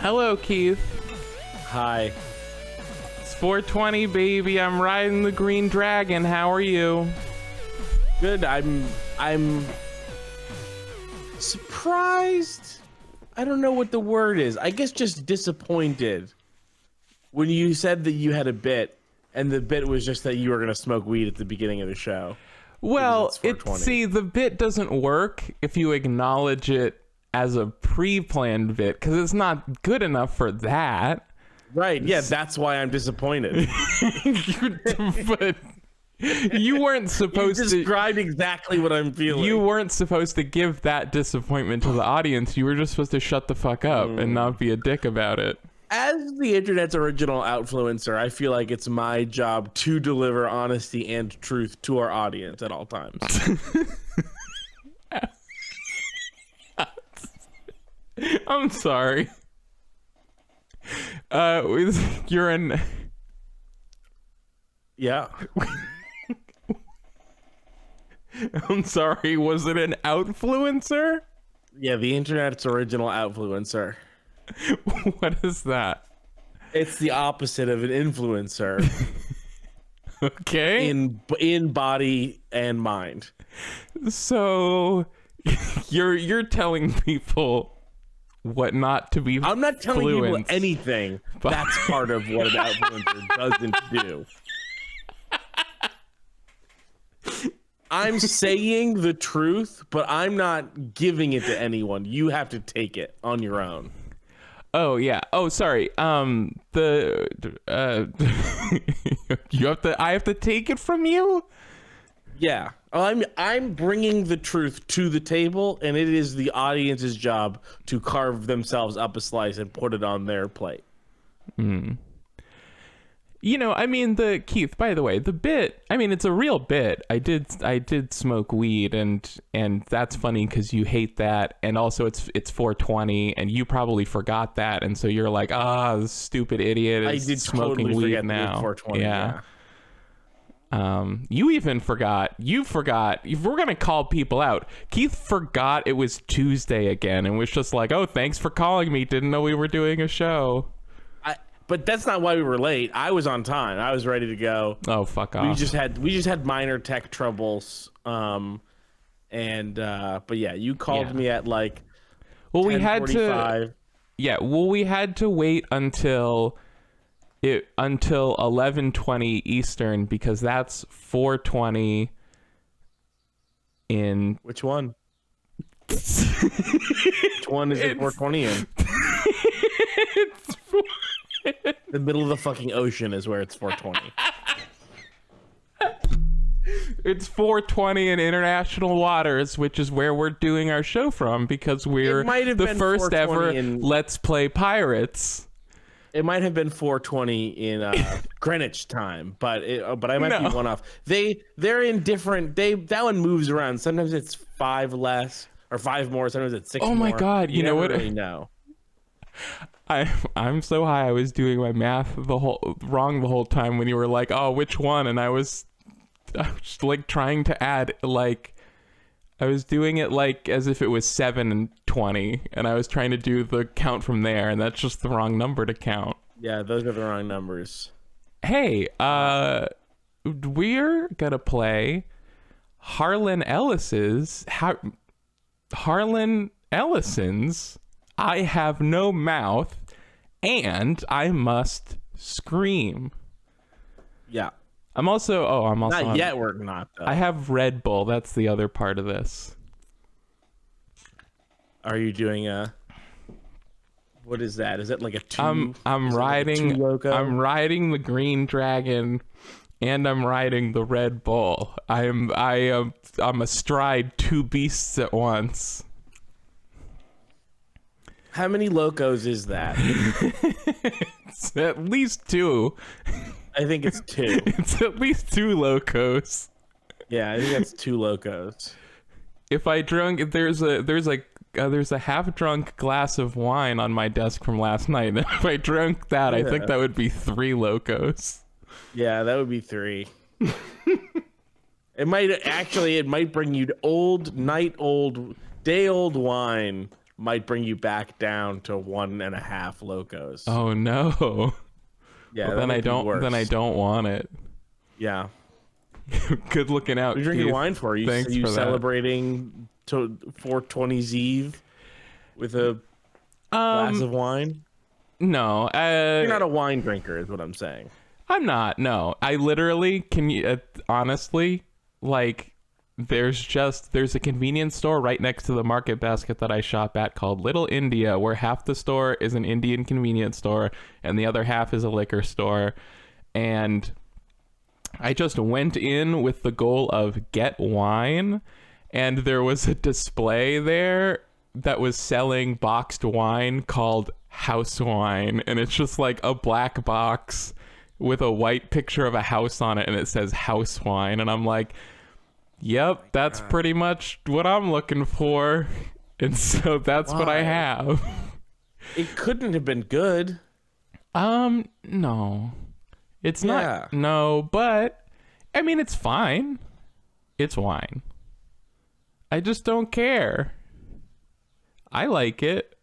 Hello, Keith. Hi. It's 420, baby. I'm riding the green dragon. How are you? Good. I'm surprised. I don't know what the word is. I guess just disappointed when you said that you had a bit, and the bit was just that you were going to smoke weed at the beginning of the show. Well, see, the bit doesn't work if you acknowledge it as a pre-planned bit, because it's not good enough for that. Right, yeah, that's why I'm disappointed. But you weren't supposed you described exactly what I'm feeling. You weren't supposed to give that disappointment to the audience. You were just supposed to shut the fuck up and not be a dick about it. As the internet's original influencer, I feel like it's my job to deliver honesty and truth to our audience at all times. I'm sorry. You're an... Yeah. I'm sorry, was it an outfluencer? Yeah, the internet's original influencer. What is that? It's the opposite of an influencer. Okay. In body and mind. So you're telling people what not to be. I'm not telling people anything. That's part of what an influencer doesn't do. I'm saying the truth, but I'm not giving it to anyone. You have to take it on your own. Oh yeah. Oh sorry. You have to. I have to take it from you. Yeah. I'm bringing the truth to the table, and it is the audience's job to carve themselves up a slice and put it on their plate. You know, I mean, Keith, by the way, the bit, I mean, it's a real bit. I did smoke weed, and that's funny because you hate that, and also it's 420, and you probably forgot that, and so you're like, this stupid idiot is smoking totally weed now. 420, yeah. You even forgot. You forgot. If we're gonna call people out, Keith forgot it was Tuesday again, and was just like, "Oh, thanks for calling me. Didn't know we were doing a show." But that's not why we were late. I was on time. I was ready to go. Oh, fuck off. We just had minor tech troubles. But yeah, you called me at like we had to wait until 11:20 Eastern, because that's 4:20 in which one? Which one is it 4:20 in? The middle of the fucking ocean is where it's 4:20. It's 4:20 in international waters, which is where we're doing our show from, because we're the first ever Let's Play Pirates. It might have been 4:20 in Greenwich time, but I might be one off. They're in different. That one moves around. Sometimes it's 5 less or 5 more. Sometimes it's 6 more. Oh my god! You know what? Really know. I'm so high. I was doing my math wrong the whole time when you were like, "Oh, which one?" And I was just like trying to add, like, I was doing it like as if it was 7 and 20, and I was trying to do the count from there, and that's just the wrong number to count. Yeah, those are the wrong numbers. Hey, we're gonna play Harlan Ellison's I Have No Mouth and I Must Scream. Yeah. I'm also not yet. We're not though. I have Red Bull. That's the other part of this. Are you doing what is that? Is it like a 2? I'm riding Loko? I'm riding the green dragon, and I'm riding the Red Bull. I'm astride 2 beasts at once. How many Lokos is that? It's at least 2. I think it's 2. It's at least 2 Lokos. Yeah, I think that's 2 Lokos. If I drunk, there's a half-drunk glass of wine on my desk from last night. If I drank that, I think that would be 3 Lokos. Yeah, that would be 3. It might bring you to day-old wine might bring you back down to 1.5 Lokos. Oh no. Yeah, well, then I don't. Then I don't want it. Yeah. Good looking out. What are you drinking Keith. wine for? Thanks Are you for celebrating 420's Eve with a glass of wine? No. You're not a wine drinker, is what I'm saying. I'm not. No. I literally can. You honestly, like, there's a convenience store right next to the market basket that I shop at called Little India, where half the store is an Indian convenience store and the other half is a liquor store. And I just went in with the goal of get wine, and there was a display there that was selling boxed wine called house wine, and it's just like a black box with a white picture of a house on it, and it says house wine, and I'm like, yep, that's pretty much what I'm looking for. And so that's what I have. It couldn't have been good. No. It's not. No, but I mean, it's fine. It's wine. I just don't care. I like it.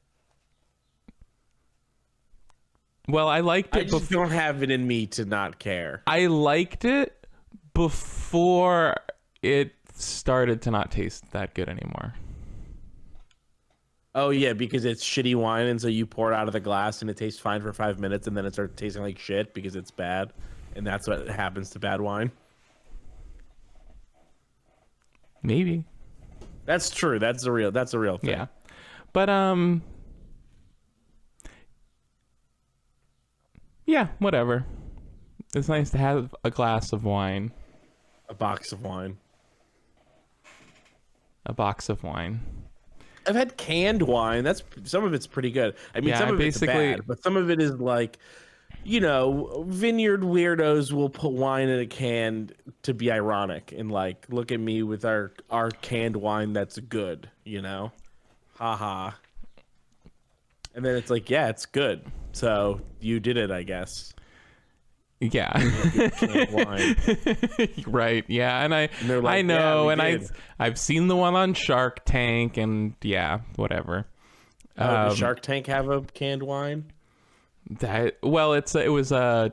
Well, I liked it. I just don't have it in me to not care. I liked it before it started to not taste that good anymore. Oh yeah, because it's shitty wine, and so you pour it out of the glass and it tastes fine for 5 minutes, and then it starts tasting like shit because it's bad, and that's what happens to bad wine. Maybe. That's true. That's a real thing. Yeah. But yeah, whatever. It's nice to have a glass of wine. A box of wine. A box of wine. I've had canned wine. That's some of it's pretty good. I mean, some of it's bad, but some of it is like, you know, vineyard weirdos will put wine in a can to be ironic and like, look at me with our canned wine that's good, you know? Haha. And then it's like, yeah, it's good. So you did it, I guess. Yeah. Canned wine. Right. Yeah. And I like, know, yeah, and I've seen the one on Shark Tank, and yeah, whatever. Does Shark Tank have a canned wine? It was a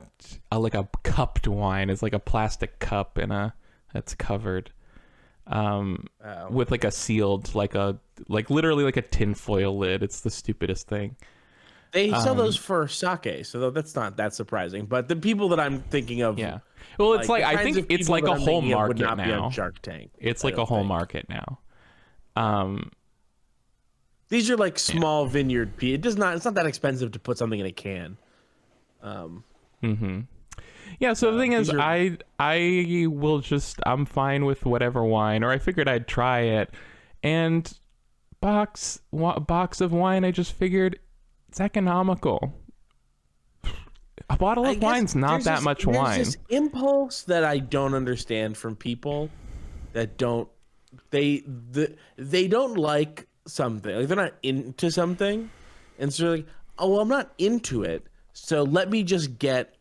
like a cupped wine. It's like a plastic cup that's covered with like a sealed, like literally like a tinfoil lid. It's the stupidest thing. They sell those for sake, so that's not that surprising. But the people that I'm thinking of, yeah. Well, it's like I think it's like a whole market not now. Be on Shark Tank. It's like a whole market now. These are like small vineyard. It's not that expensive to put something in a can. Yeah. So the thing is, I will just, I'm fine with whatever wine, or I figured I'd try it, and box of wine. I just figured it's economical. A bottle of wine's not that much wine. There's this impulse that I don't understand from people that don't they don't like something, like they're not into something, and so they're like, oh well, I'm not into it, so let me just get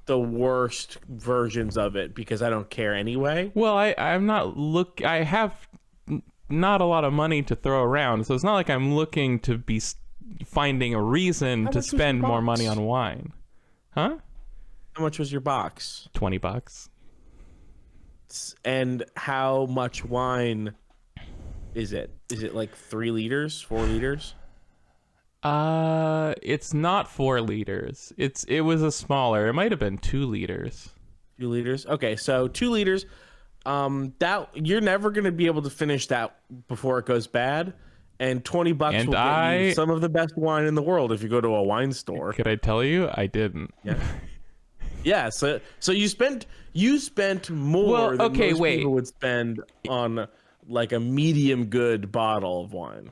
the worst versions of it because I don't care anyway. Well, I have not a lot of money to throw around, so it's not like I'm looking to be finding a reason to spend more money on wine. Huh? How much was your box? $20. And how much wine is it? Is it like 3 liters, 4 liters? It's not 4 liters. It was a smaller. It might have been 2 liters. 2 liters. Okay, so 2 liters. That you're never gonna be able to finish that before it goes bad. And $20 will get you some of the best wine in the world if you go to a wine store. Could I tell you? I didn't. Yeah. Yeah. So you spent more than most people would spend on like a medium good bottle of wine.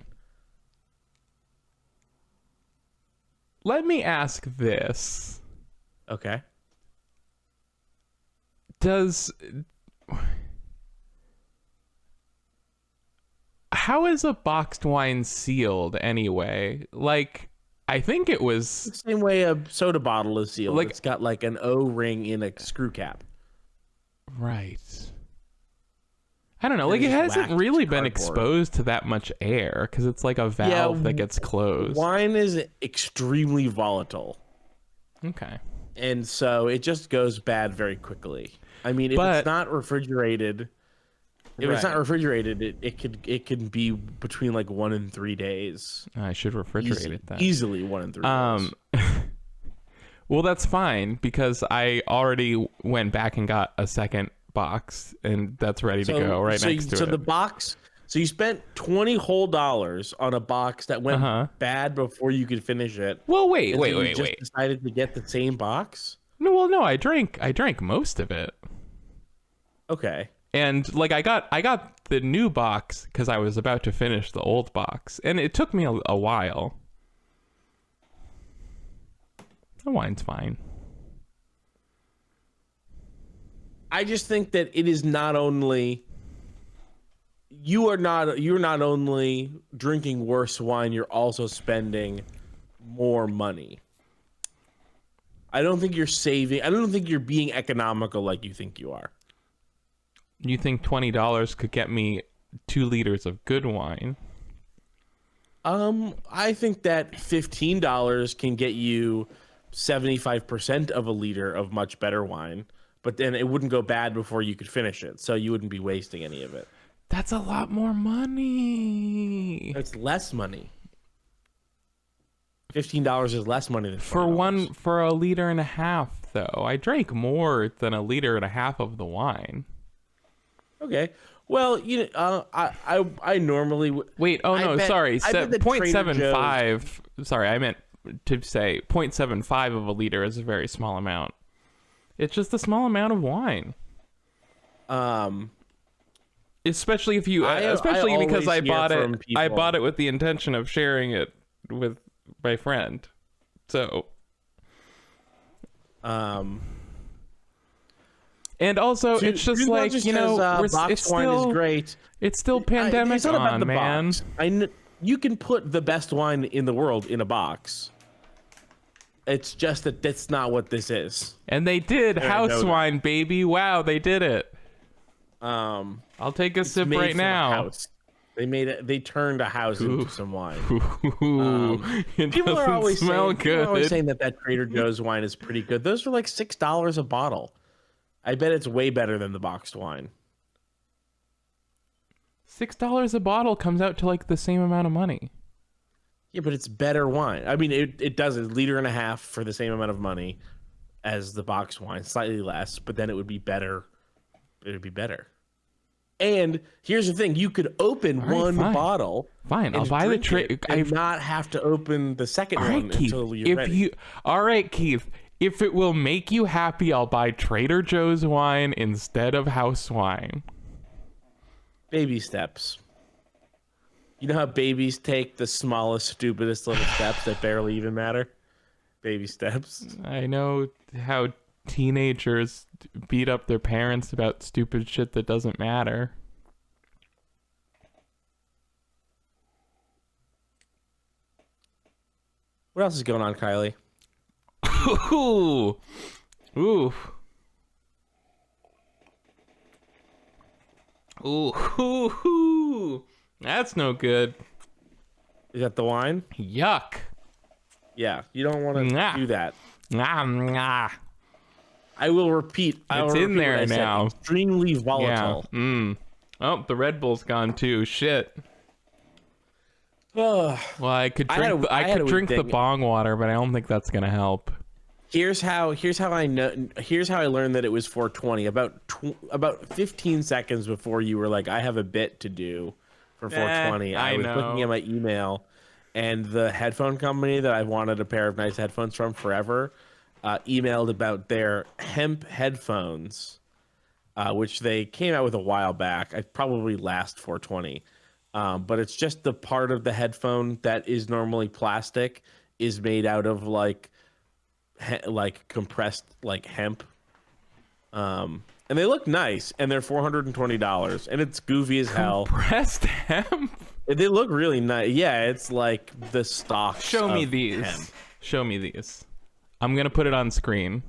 Let me ask this. Okay. How is a boxed wine sealed anyway? Like, I think it was the same way a soda bottle is sealed. Like, it's got like an O-ring in a screw cap. Right. I don't know. Like, it just hasn't waxed really been cardboard. exposed to that much air because it's like a valve that gets closed. Wine is extremely volatile, Okay. and so it just goes bad very quickly. I mean, if But- it's not refrigerated, it can be between like 1 and 3 days. I should refrigerate it then. Easily 1 and 3 days. Well, that's fine because I already went back and got a second box, and that's ready to go next to it. So the box. So you spent $20 whole on a box that went bad before you could finish it. Well, wait. You decided to get the same box. No, I drank most of it. Okay. And like I got the new box because I was about to finish the old box, and it took me a while. The wine's fine. I just think that it is not only you're not only drinking worse wine, you're also spending more money. I don't think you're being economical like you think you are. You think $20 could get me 2 liters of good wine? I think that $15 can get you 75% of a liter of much better wine, but then it wouldn't go bad before you could finish it, so you wouldn't be wasting any of it. That's a lot more money. It's less money. $15 is less money than $20. For a liter and a half, though. I drank more than a liter and a half of the wine. Okay. Well, I normally wait. Oh no, sorry. I bet that 0.75. Sorry, I meant to say 0.75 of a liter is a very small amount. It's just a small amount of wine. Especially if you, because I bought it with the intention of sharing it with my friend. So. And also, it's just like, box wine is great. It's still pandemic on, man. You can put the best wine in the world in a box. It's just that that's not what this is. And they did house wine, baby. Wow, they did it. I'll take a sip right now. They turned a house into some wine. People are always saying that Trader Joe's wine is pretty good. Those are like $6 a bottle. I bet it's way better than the boxed wine. $6 a bottle comes out to like the same amount of money. Yeah, but it's better wine. I mean, it does a liter and a half for the same amount of money as the boxed wine, slightly less, but then it would be better. It would be better. And here's the thing: you could open one bottle. Fine, I'll buy the tray. And not have to open the second one until you're ready. All right, Keith. If it will make you happy, I'll buy Trader Joe's wine instead of house wine. Baby steps. You know how babies take the smallest, stupidest little steps that barely even matter? Baby steps. I know how teenagers beat up their parents about stupid shit that doesn't matter. What else is going on, Kylie? Ooh. Ooh. Ooh. That's no good. Is that the wine? Yuck. Yeah, you don't want to do that. Nah. I will repeat. It's in there now. Extremely volatile. Yeah. Oh, the Red Bull's gone too. Shit. Well, I could drink the bong water, but I don't think that's gonna help. Here's how I know. Here's how I learned that it was 420. About 15 seconds before you were like, I have a bit to do for 420. I was looking at my email, and the headphone company that I've wanted a pair of nice headphones from forever emailed about their Hemp headphones, which they came out with a while back. I probably last 420. But it's just the part of the headphone that is normally plastic is made out of like compressed like hemp. And they look nice, and they're $420, and it's goofy as hell. Compressed hemp? They look really nice. Yeah, it's like the stock. Show me these. Hemp. Show me these. I'm gonna put it on screen.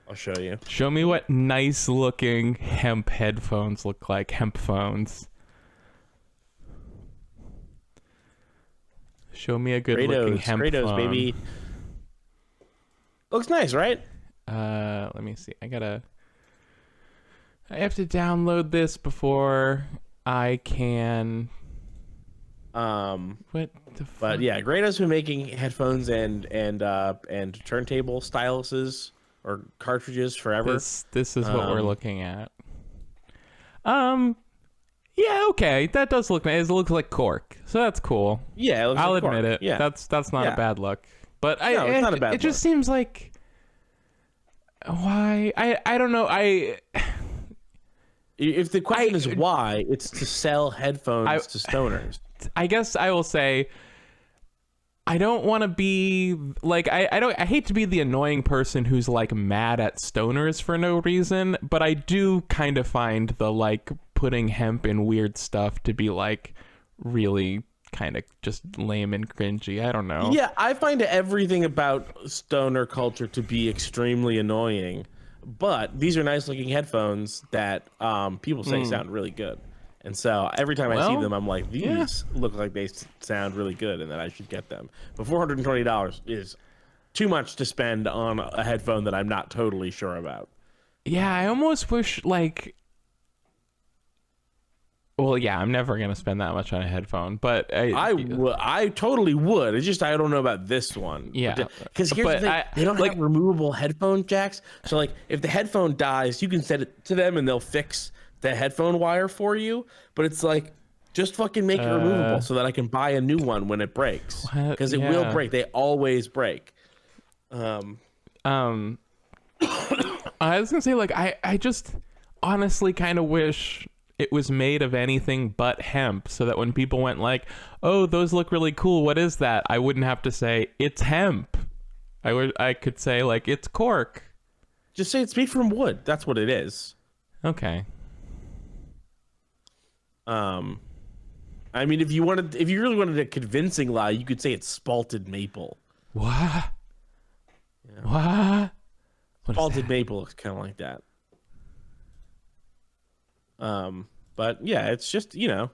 I'll show you. Show me what nice looking hemp headphones look like. Hemp phones. Show me a good looking hemp phone. Baby. Looks nice, right? Let me see. I have to download this before I can. What the fuck? But yeah, Grado's been making headphones and turntable styluses or cartridges forever. This is what we're looking at. Yeah, okay, that does look nice. It looks like cork, so that's cool. Yeah, it looks I'll like admit cork. it. Yeah, That's not a bad look. But no, it's not a bad it just seems like why I don't know. If the question is why, it's to sell headphones to stoners. I guess I will say I don't want to be like I hate to be the annoying person who's like mad at stoners for no reason, but I do kind of find the like putting hemp in weird stuff to be like really kind of just lame and cringy. I don't know. Yeah, I find everything about stoner culture to be extremely annoying, but these are nice looking headphones that people say sound really good. And so every time I see them, I'm like, these look like they sound really good and that I should get them. But $420 is too much to spend on a headphone that I'm not totally sure about. Yeah, I almost wish like... Well, yeah, I'm never going to spend that much on a headphone, but... I totally would. It's just I don't know about this one. Yeah. Because here's the thing. They don't have removable headphone jacks. So, like, if the headphone dies, you can send it to them and they'll fix the headphone wire for you. But it's like, just fucking make it removable so that I can buy a new one when it breaks. Because it will break. They always break. I was going to say, like, I just honestly kind of wish... it was made of anything but hemp, so that when people went like, oh, those look really cool, what is that? I wouldn't have to say, it's hemp. I could say, like, it's cork. Just say it's made from wood. That's what it is. Okay. I mean, if you really wanted a convincing lie, you could say it's spalted maple. What? Yeah. What? Spalted maple looks kind of like that. But yeah, it's just, you know,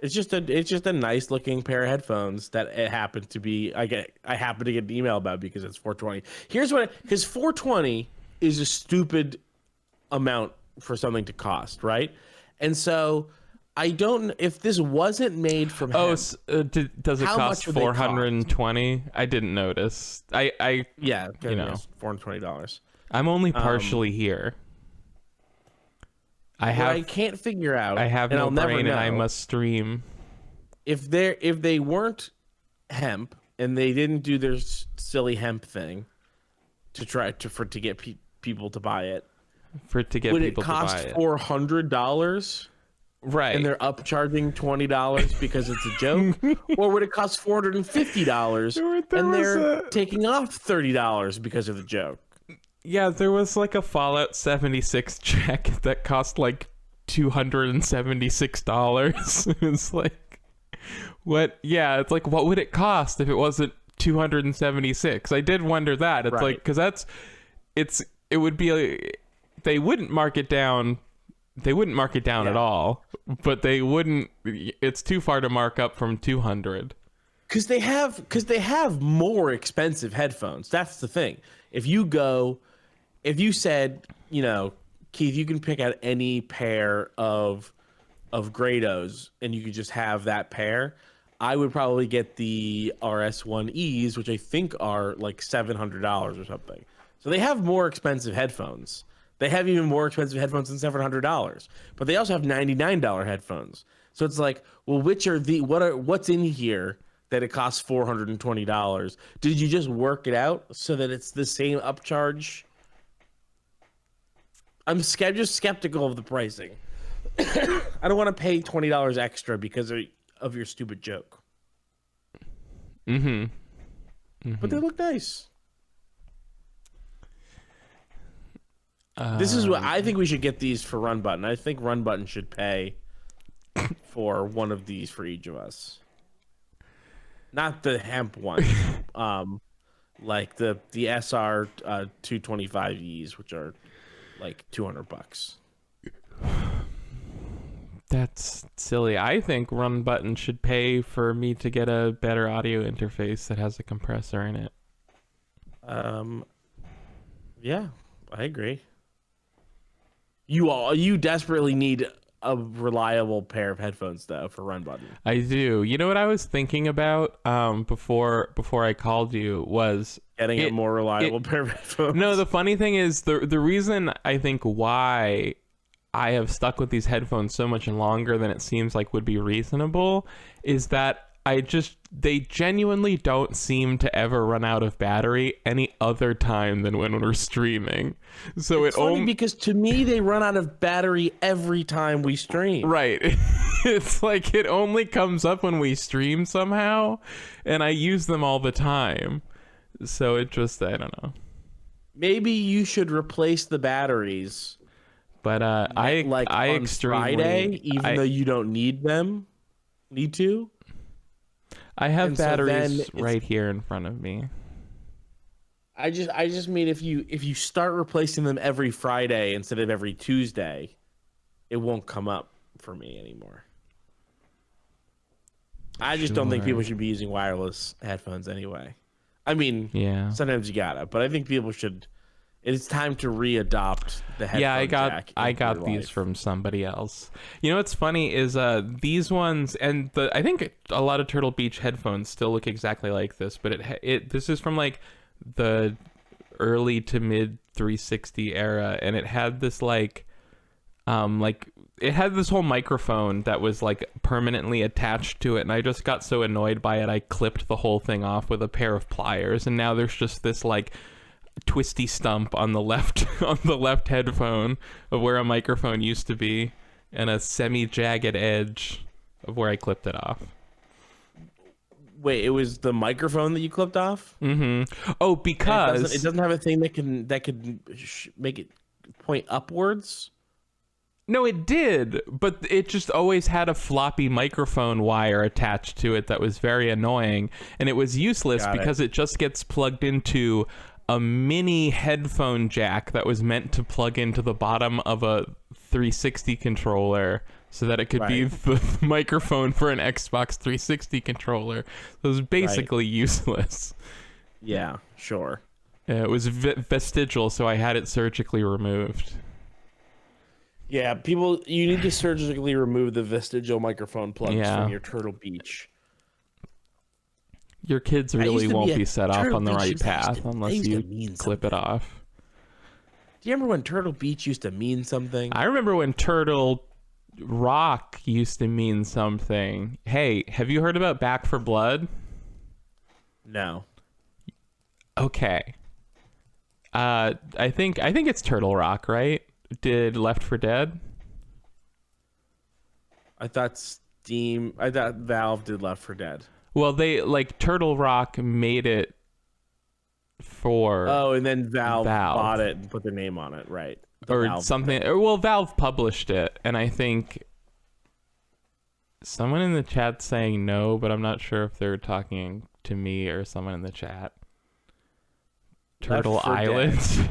it's just a nice looking pair of headphones that it happened to be, I happen to get an email about because it's 420. Here's what, because 420 is a stupid amount for something to cost, right? And so I don't, if this wasn't made from hemp, does it cost 420? I didn't notice. Yeah, you know, $420. I'm only partially here. I can't figure out. I have no brain and I must stream. If they weren't hemp and they didn't do their silly hemp thing to try to get people to buy it, would it cost $400? Right. And they're upcharging $20 because it's a joke, or would it cost $450 and they're taking off $30 because of the joke? Yeah, there was like a Fallout 76 check that cost like $276. It's like, what? Yeah, it's like, what would it cost if it wasn't $276? I did wonder that. It's like, because it would be, they wouldn't mark it down. They wouldn't mark it down at all, but they wouldn't, it's too far to mark up from 200. Because they have more expensive headphones. That's the thing. If you said, you know, Keith, you can pick out any pair of Grados and you could just have that pair, I would probably get the RS1Es, which I think are like $700 or something. So they have more expensive headphones. They have even more expensive headphones than $700, but they also have $99 headphones. So it's like, well, what's in here that it costs $420? Did you just work it out so that it's the same upcharge? I'm just skeptical of the pricing. I don't want to pay $20 extra because of your stupid joke. But they look nice. This is what I think we should get these for Run Button. I think Run Button should pay for one of these for each of us. Not the hemp one. like the SR 225Es, which are like $200. That's silly. I think Run Button should pay for me to get a better audio interface that has a compressor in it. Yeah, I agree. You desperately need a reliable pair of headphones though for Run Button. I do. You know what I was thinking about before I called you was Getting a more reliable pair of headphones. No, the funny thing is the reason I think why I have stuck with these headphones so much longer than it seems like would be reasonable is that they genuinely don't seem to ever run out of battery any other time than when we're streaming. So it's funny because to me they run out of battery every time we stream. Right. It's like it only comes up when we stream somehow, and I use them all the time. So it just, I don't know. Maybe you should replace the batteries. But I on Friday, even though you don't need to. I have batteries right here in front of me. I just mean if you start replacing them every Friday instead of every Tuesday, it won't come up for me anymore. I just don't think people should be using wireless headphones anyway. I mean, yeah, sometimes you gotta, but I think people should. It's time to readopt the headphone jack. I got these from somebody else. You know what's funny is these ones, and I think a lot of Turtle Beach headphones still look exactly like this, but this is from like the early to mid 360 era, and it had this like it had this whole microphone that was like permanently attached to it, and I just got so annoyed by it I clipped the whole thing off with a pair of pliers, and now there's just this like twisty stump on the left headphone of where a microphone used to be, and a semi-jagged edge of where I clipped it off. Wait, it was the microphone that you clipped off? Mm-hmm. Oh, because it doesn't have a thing that can make it point upwards. No, it did, but it just always had a floppy microphone wire attached to it that was very annoying, and it was useless because it just gets plugged into a mini headphone jack that was meant to plug into the bottom of a 360 controller so that it could be the microphone for an Xbox 360 controller. It was basically useless. Yeah, sure. It was vestigial, so I had it surgically removed. Yeah, you need to surgically remove the vestigial microphone plugs from your Turtle Beach. Your kids really won't be set off on the right path unless you clip it off. Do you remember when Turtle Beach used to mean something? I remember when Turtle Rock used to mean something. Hey, have you heard about Back for Blood? No. Okay. I think it's Turtle Rock, right? Did Left 4 Dead? I thought Valve did Left 4 Dead. Well, they Turtle Rock made it for. Oh, and then Valve bought it and put their name on it, right? Or Valve something. Well, Valve published it, and I think someone in the chat saying no, but I'm not sure if they're talking to me or someone in the chat. Turtle Island.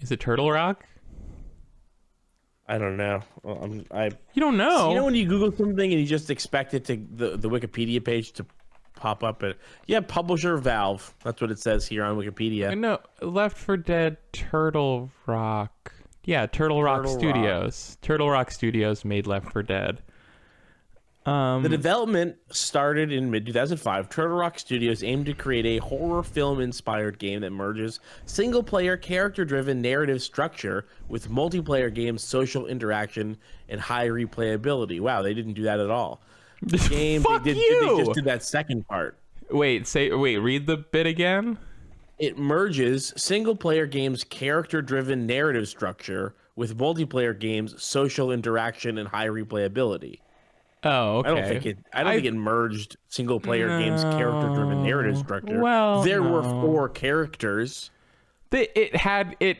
Is it Turtle Rock? I don't know. You don't know? You know when you Google something and you just expect it to the Wikipedia page to pop up? Publisher Valve. That's what it says here on Wikipedia. No, Left 4 Dead, Turtle Rock. Yeah, Turtle Rock Studios. Turtle Rock Studios made Left 4 Dead. The development started in mid-2005. Turtle Rock Studios aimed to create a horror film-inspired game that merges single-player, character-driven narrative structure with multiplayer games, social interaction, and high replayability. Wow, they didn't do that at all. The game, they just did that second part. Wait, read the bit again. It merges single-player games, character-driven narrative structure with multiplayer games, social interaction, and high replayability. Oh, okay. I don't think it merged single player games character-driven narrative structure. Well, there were 4 characters. It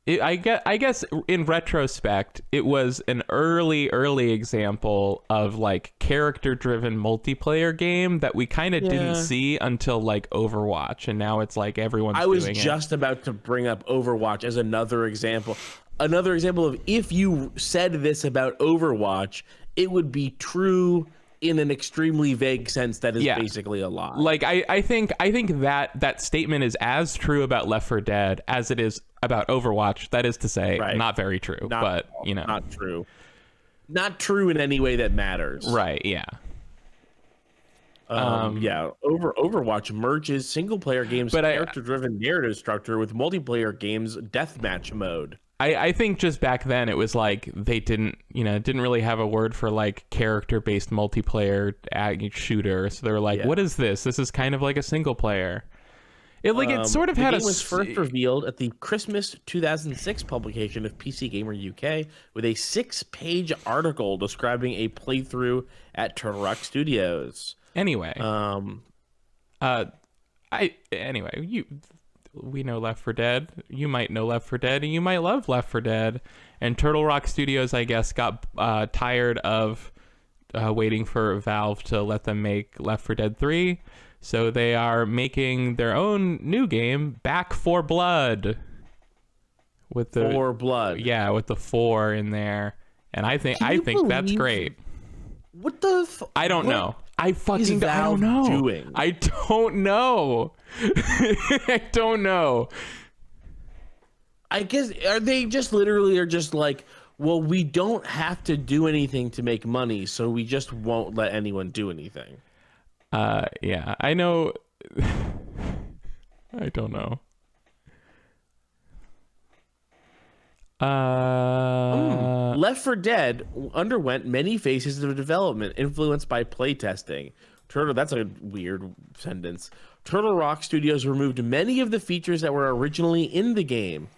I guess in retrospect, it was an early example of like character-driven multiplayer game that we kind of didn't see until like Overwatch, and now it's like everyone's doing it. I was just about to bring up Overwatch as another example. Another example of if you said this about Overwatch, it would be true in an extremely vague sense that is basically a lie. Like I think that statement is as true about Left 4 Dead as it is about Overwatch. That is to say, not very true, but you know, not true. Not true in any way that matters. Right, yeah. Overwatch merges single player games character driven narrative structure with multiplayer games deathmatch mode. I think just back then it was like they didn't really have a word for like character-based multiplayer shooter. So they were like, what is this? This is kind of like a single player. It sort of had game was first revealed at the Christmas 2006 publication of PC Gamer UK with a 6-page article describing a playthrough at Turtle Rock Studios. Anyway. We know Left 4 Dead. You might know Left 4 Dead, and you might love Left 4 Dead. And Turtle Rock Studios, I guess, got tired of waiting for Valve to let them make Left 4 Dead 3. So they are making their own new game, Back 4 Blood. With the 4 Blood. Yeah, with the 4 in there. And I think that's great. What the I don't know. I don't know. Doing? I don't know. I don't know. I guess are they just literally are just like, well, we don't have to do anything to make money, so we just won't let anyone do anything. Yeah, I know. I don't know. Left 4 Dead underwent many phases of development influenced by playtesting. That's a weird sentence. Turtle Rock Studios removed many of the features that were originally in the game.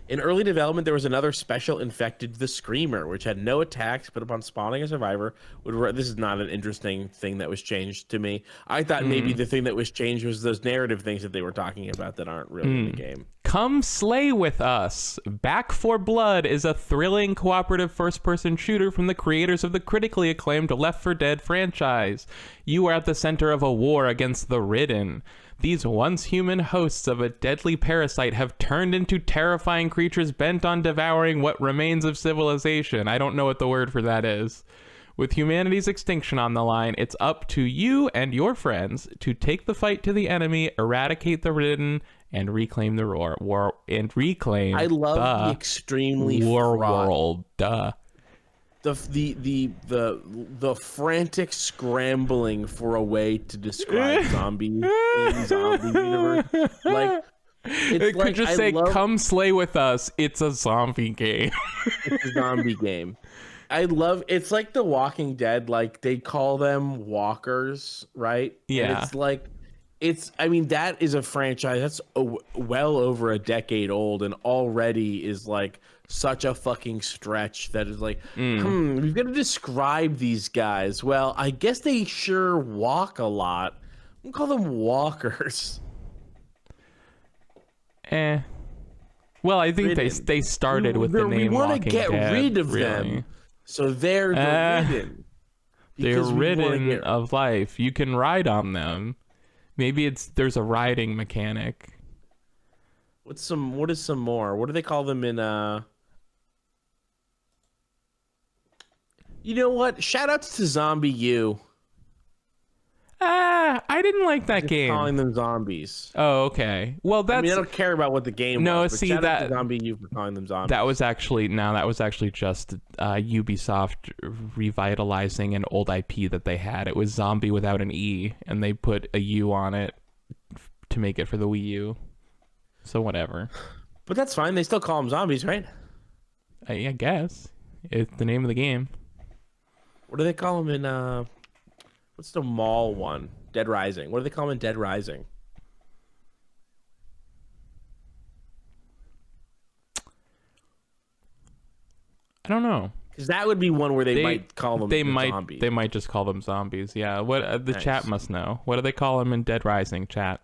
In early development, there was another special infected, the Screamer, which had no attacks, but upon spawning a survivor, this is not an interesting thing that was changed to me. I thought maybe the thing that was changed was those narrative things that they were talking about that aren't really in the game. Come slay with us. Back 4 Blood is a thrilling cooperative first-person shooter from the creators of the critically acclaimed Left 4 Dead franchise. You are at the center of a war against the Ridden. These once human hosts of a deadly parasite have turned into terrifying creatures bent on devouring what remains of civilization. I don't know what the word for that is. With humanity's extinction on the line, it's up to you and your friends to take the fight to the enemy, eradicate the Ridden, and reclaim the reclaim. I love the extremely world. Duh. The frantic scrambling for a way to describe zombie in zombie universe. Like it could just say, "Come slay with us." It's a zombie game. It's a zombie game. It's like The Walking Dead. Like they call them walkers, right? Yeah. And I mean, that is a franchise that's well over a decade old and already is like such a fucking stretch that is like, we've got to describe these guys. Well, I guess they sure walk a lot. We'll call them walkers. Well, I think they started with the name Walking Dead. We want to get rid of them. So they're the Ridden. They're ridden of life. You can ride on them. Maybe there's a riding mechanic. What is some more? What do they call them in You know what? Shout outs to Zombie U. I didn't like that game. Calling them zombies. Oh, okay. Well, I don't care about what the game was. But shout out to Zombie U for calling them zombies. That was actually just Ubisoft revitalizing an old IP that they had. It was Zombie without an E, and they put a U on it to make it for the Wii U. So whatever. But that's fine. They still call them zombies, right? I guess it's the name of the game. What do they call them in what's the mall one? Dead Rising. What do they call them in Dead Rising? I don't know. Because that would be one where they might call them zombies. They might just call them zombies. Yeah. What the chat must know. What do they call them in Dead Rising, chat?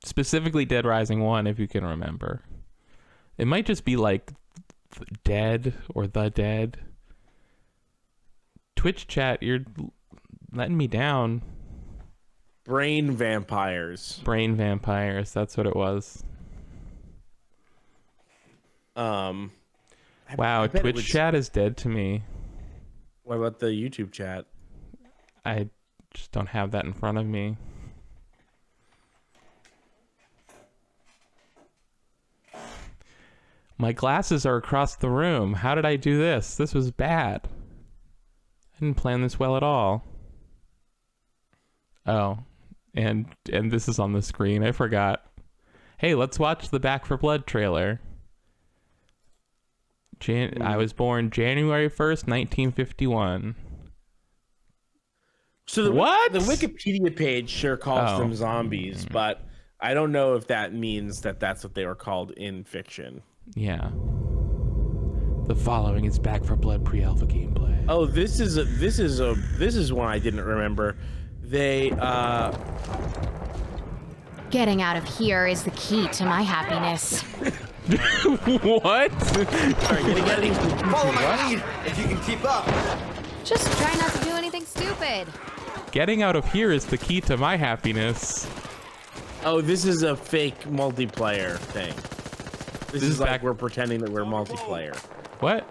Specifically Dead Rising 1, if you can remember. It might just be like Dead or The Dead. Twitch chat, you're letting me down. Brain vampires. Brain vampires, that's what it was. Wow, Twitch chat is dead to me. What about the YouTube chat? I just don't have that in front of me. My glasses are across the room. How did I do this? This was bad. I didn't plan this well at all. Oh, and this is on the screen. I forgot. Hey, let's watch the Back for Blood trailer. I was born January 1st, 1951. So the Wikipedia page sure calls them Oh. zombies, but I don't know if that means that that's what they were called in fiction. Yeah. The following is Back for Blood pre-alpha gameplay. Oh, this is one I didn't remember. They Getting out of here is the key to my happiness. What? sorry, getting out of these. Follow my lead if you can keep up. Just try not to do anything stupid. Getting out of here is the key to my happiness. Oh, this is a fake multiplayer thing. This is like we're pretending that we're multiplayer. What?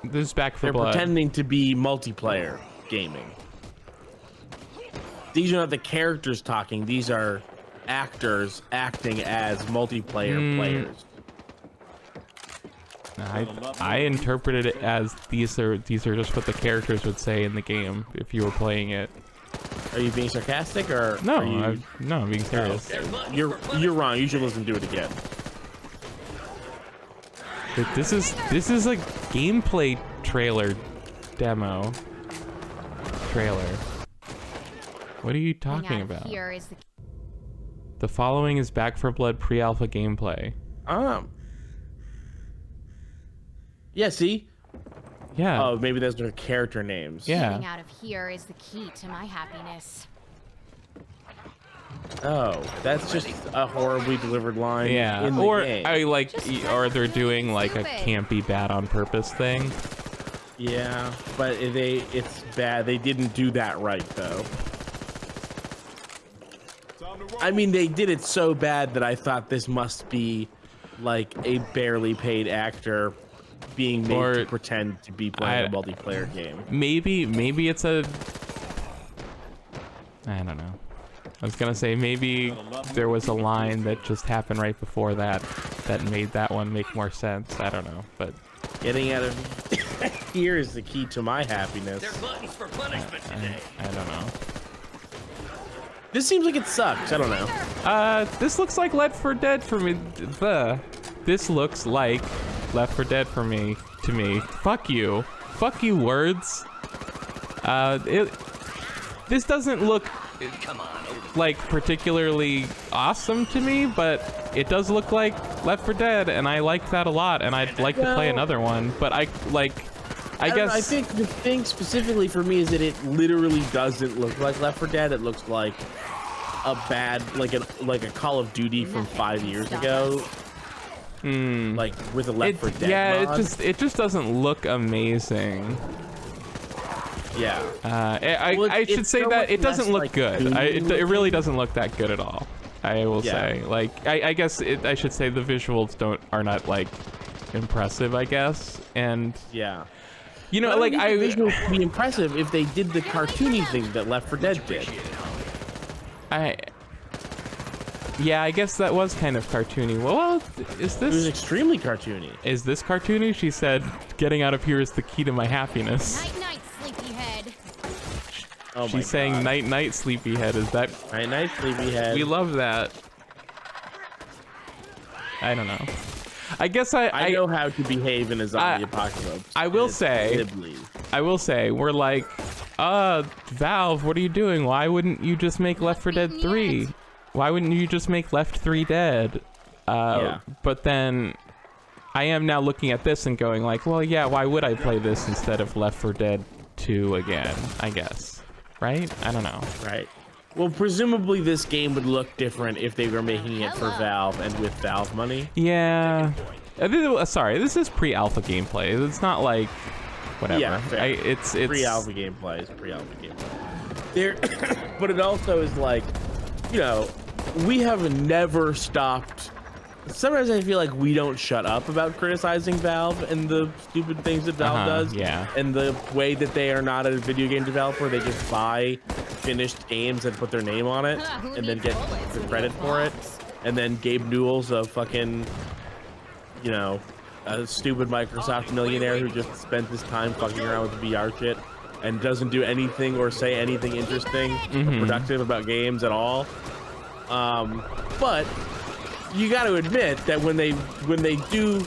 This is Back for They're Blood. pretending to be multiplayer gaming. These are not the characters talking. These are actors acting as multiplayer players. I interpreted it as these are just what the characters would say in the game if you were playing it. Are you being sarcastic or No, Are you... I'm being serious. You're wrong. You should listen to it again. But this is a gameplay trailer. What are you talking Getting out about? of here is the The following is Back for Blood pre-alpha gameplay. Yeah. See. Yeah. Oh, maybe those are character names. Yeah. Getting out of here is the key to my happiness. Oh, that's just a horribly delivered line. Yeah. In the Or game. or they're doing like a stupid. can't be bad on purpose thing. Yeah, but it's bad. They didn't do that right though. I mean, they did it so bad that I thought this must be like a barely paid actor being made to pretend to be playing a multiplayer game. Maybe it's a. I don't know. I was gonna say maybe there was a line that just happened right before that made that one make more sense. I don't know, but Getting out of here is the key to my happiness. I don't know. This seems like it sucks. I don't know. This looks like Left 4 Dead for me. This looks like Left 4 Dead for me. To me. Fuck you, words. This doesn't look like particularly awesome to me, but it does look like Left 4 Dead, and I like that a lot, and I'd like to play another one. But I guess I think the thing specifically for me is that it literally doesn't look like Left 4 Dead. It looks like a bad, like a Call of Duty from 5 years ago. Like with a Left 4 Dead. Yeah, mod. it just doesn't look amazing. Yeah. I should say so that much it doesn't less, look like, good. It really doesn't look that good at all. I will say. Like, I guess I should say the visuals are not like impressive. I guess, and Yeah. you know, But like the visuals would be impressive if they did the cartoony thing that Left 4 Dead did. Yeah, I guess that was kind of cartoony. Well, is It was this extremely cartoony. cartoony? She said, "Getting out of here is the key to my happiness." Night, night, sleepyhead. Oh my She's saying, God. "Night, night, sleepyhead." Is that? Night, night, sleepyhead. We love that. I don't know. I guess I know how to behave in a zombie apocalypse. I will It's say- Sibley. I will say, we're like, Valve, what are you doing? Why wouldn't you just make Left 4 Dead 3? Why wouldn't you just make Left 3 Dead? Yeah. But then I am now looking at this and going like, well, yeah, why would I play this instead of Left 4 Dead 2 again, I guess. Right? I don't know. Right. Well, presumably this game would look different if they were making it for Valve and with Valve money. Yeah. Sorry, this is pre-alpha gameplay. It's not like whatever. Yeah, fair. It's Pre-alpha gameplay is pre-alpha gameplay. There, but it also is like, you know, we have never stopped. Sometimes I feel like we don't shut up about criticizing Valve and the stupid things that Valve does. Yeah. And the way that they are not a video game developer. They just buy finished games and put their name on it and then get the credit for it. And then Gabe Newell's a fucking, you know, a stupid Microsoft millionaire who just spent his time fucking around with VR shit and doesn't do anything or say anything interesting or productive about games at all. But you got to admit that when they do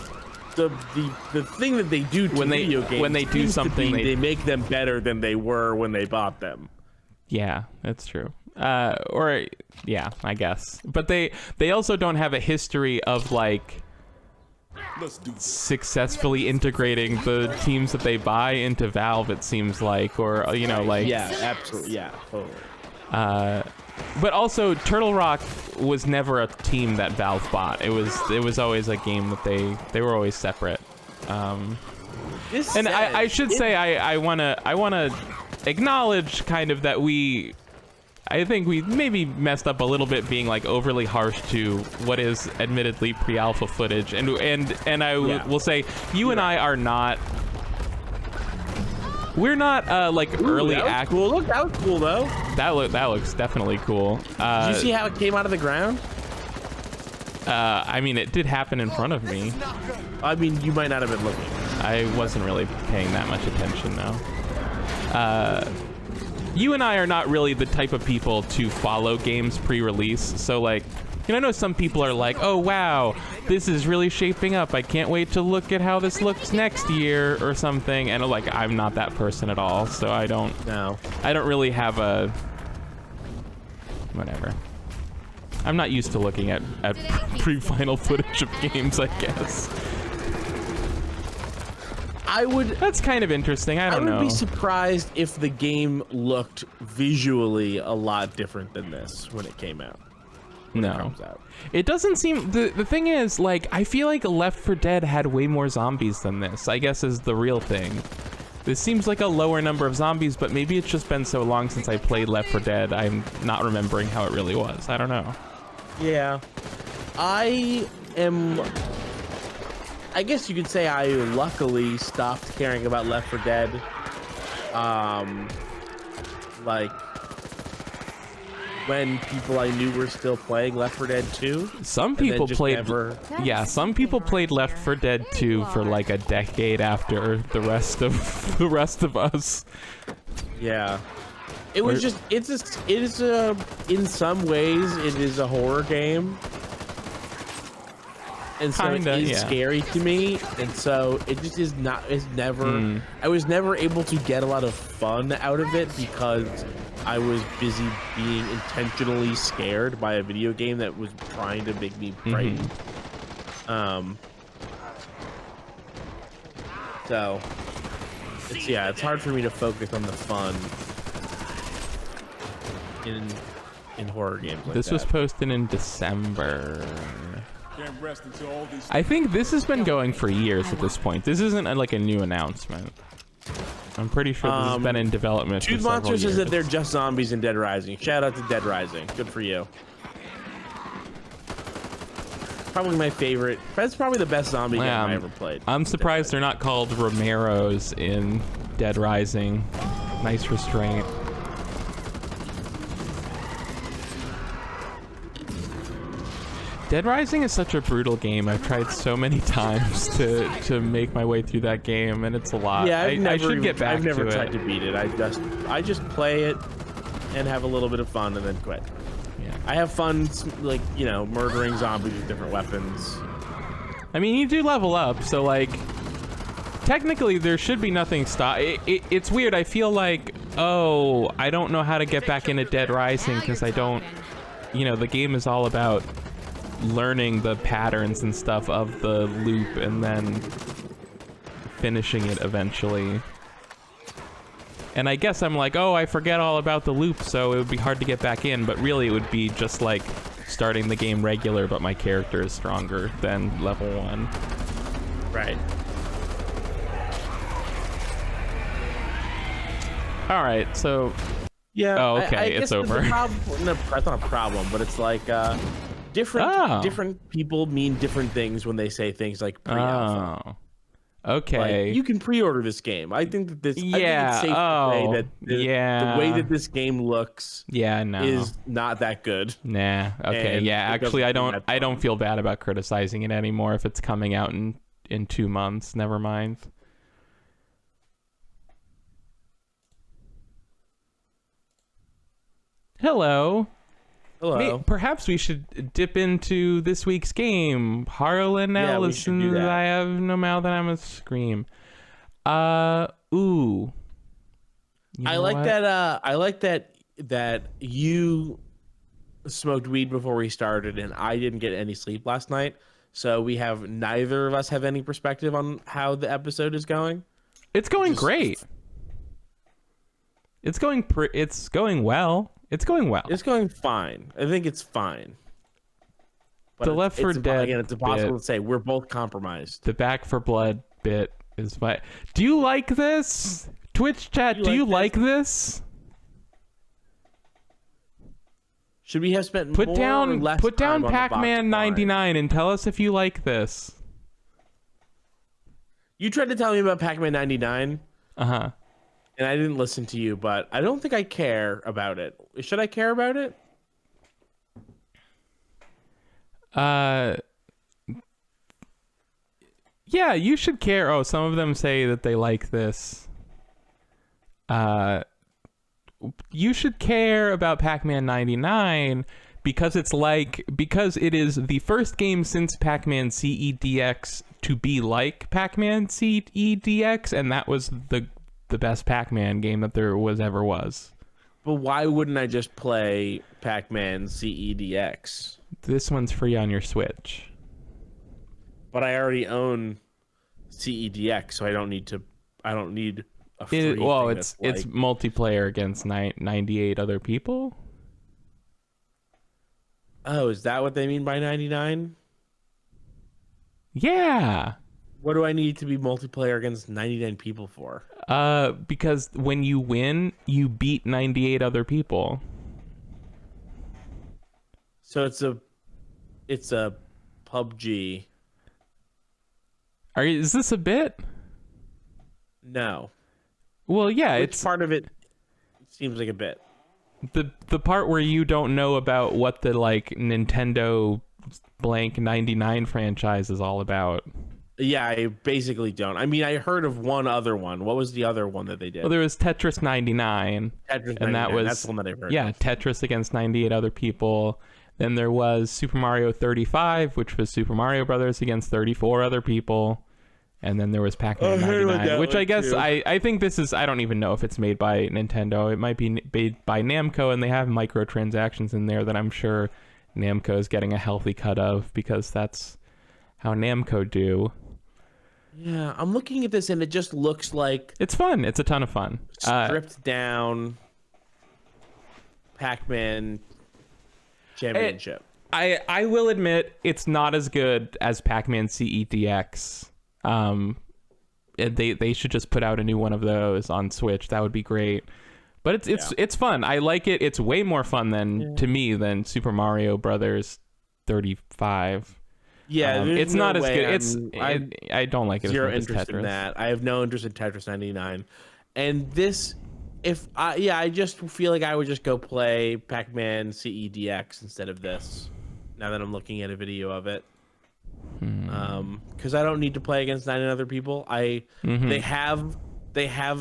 the thing that they do to video games, when they do something, they make them better than they were when they bought them. Yeah, that's true. Or yeah, I guess. But they also don't have a history of like successfully integrating the teams that they buy into Valve, it seems like, or you know, like yeah, absolutely, yeah, totally. But also Turtle Rock was never a team that Valve bought. It was always a game that they were always separate. And I should say I wanna acknowledge kind of that I think we maybe messed up a little bit being like overly harsh to what is admittedly pre-alpha footage, and I will say you and I are not. We're not like early act. Cool. Look, that was cool though. That looks definitely cool. Did you see how it came out of the ground? I mean, it did happen in front of me. I mean, you might not have been looking. I wasn't really paying that much attention though. You and I are not really the type of people to follow games pre-release, so like, you know, I know some people are like, oh wow, this is really shaping up, I can't wait to look at how this looks next year or something, and like, I'm not that person at all, so I don't really have a whatever. I'm not used to looking at pre-final footage of games, I guess. That's kind of interesting. I don't know. I would be surprised if the game looked visually a lot different than this when it came out. No. It doesn't seem... The thing is, like, I feel like Left 4 Dead had way more zombies than this, I guess is the real thing. This seems like a lower number of zombies, but maybe it's just been so long since I played Left 4 Dead, I'm not remembering how it really was. I don't know. Yeah. I guess you could say I luckily stopped caring about Left 4 Dead. Like when people I knew were still playing Left 4 Dead 2. Some people played some people played Left 4 Dead 2 for like a decade after the rest of us. Yeah. It was just in some ways it is a horror game. And so it is scary to me, and so it just is not. It's never. I was never able to get a lot of fun out of it because I was busy being intentionally scared by a video game that was trying to make me frightened. So it's hard for me to focus on the fun in horror games like this that. was posted in December. I think this has been going for years at this point. This isn't like a new announcement. I'm pretty sure this has been in development for Tooth several Monsters years. says that they're just zombies in Dead Rising. Shout out to Dead Rising. Good for you. Probably my favorite. That's probably the best zombie game I ever played. I'm surprised they're not called Romeros in Dead Rising. Nice restraint. Dead Rising is such a brutal game. I've tried so many times to make my way through that game, and it's a lot. Yeah, I should get back to it. I've never tried to beat it. I just play it and have a little bit of fun and then quit. Yeah. I have fun, like, you know, murdering zombies with different weapons. I mean, you do level up, so like, technically there should be nothing stop. It's weird. I feel like, oh, I don't know how to get back into Dead Rising because I don't, you know, the game is all about learning the patterns and stuff of the loop and then finishing it eventually. And I guess I'm like, oh, I forget all about the loop, so it would be hard to get back in, but really it would be just like starting the game regular, but my character is stronger than level 1. Right. All right, so Yeah. Oh, okay, I it's guess the over. No, that's not a problem, but it's like different people mean different things when they say things like pre-alpha. oh, okay. Like, you can pre-order this game. I think that I think Yeah. it's safe to say that the way Yeah. that this game looks Yeah. No. is not that good. Nah. Okay. And Yeah. it Actually, doesn't seem that I fun. don't feel bad about criticizing it anymore if it's coming out in 2 months. Never mind. Hello. Hello. Perhaps we should dip into this week's game. Harlan Yeah, we should do Ellison, that. I have no mouth and I must scream. Ooh. You I know like what? that. I like that you smoked weed before we started, and I didn't get any sleep last night. So neither of us have any perspective on how the episode is going. It's going great. It's going well. It's going well. It's going fine. I think it's fine. But The Left 4 Dead again, it's impossible bit. to say. We're both compromised. The Back for Blood bit is my. Do you like this? Twitch chat, do you like this? Should we have spent Put more or down less time on the box Pac-Man line? 99 and tell us if you like this. You tried to tell me about Pac-Man 99, Uh-huh. and I didn't listen to you, but I don't think I care about it. Should I care about it? Yeah, you should care. Oh, some of them say that they like this. You should care about Pac-Man 99 because because it is the first game since Pac-Man CEDX to be like Pac-Man CEDX, and that was the best Pac-Man game that there was. But why wouldn't I just play Pac-Man CEDX? This one's free on your Switch. But I already own CEDX, so I don't need a free thing It's that's like... multiplayer against 98 other people. Oh, is that what they mean by 99? Yeah. What do I need to be multiplayer against 99 people for? Because when you win, you beat 98 other people. So it's a PUBG. Is this a bit? No. Well, yeah, Which it's part of it seems like a bit. the part where you don't know about what the like Nintendo blank 99 franchise is all about. Yeah, I basically don't. I mean, I heard of one other one. What was the other one that they did? Well, there was Tetris 99. Tetris 99. And That's the one that I've heard. Yeah, of. Tetris against 98 other people. Then there was Super Mario 35, which was Super Mario Brothers against 34 other people. And then there was Pac-Man 99, which I guess I think this is, I don't even know if it's made by Nintendo. It might be made by Namco, and they have microtransactions in there that I'm sure Namco is getting a healthy cut of because that's how Namco do. Yeah, I'm looking at this and it just looks like It's fun. It's a ton of fun. stripped down Pac-Man Championship. I will admit it's not as good as Pac-Man CEDX. They should just put out a new one of those on Switch. That would be great. But it's fun. I like it. It's way more fun to me than Super Mario Brothers 35. Yeah, it's no not as way good. I don't like it zero as much interest as Tetris. in that. I have no interest in Tetris 99. And this, I just feel like I would just go play Pac-Man CEDX instead of this. Now that I'm looking at a video of it, because I don't need to play against 9 other people. They have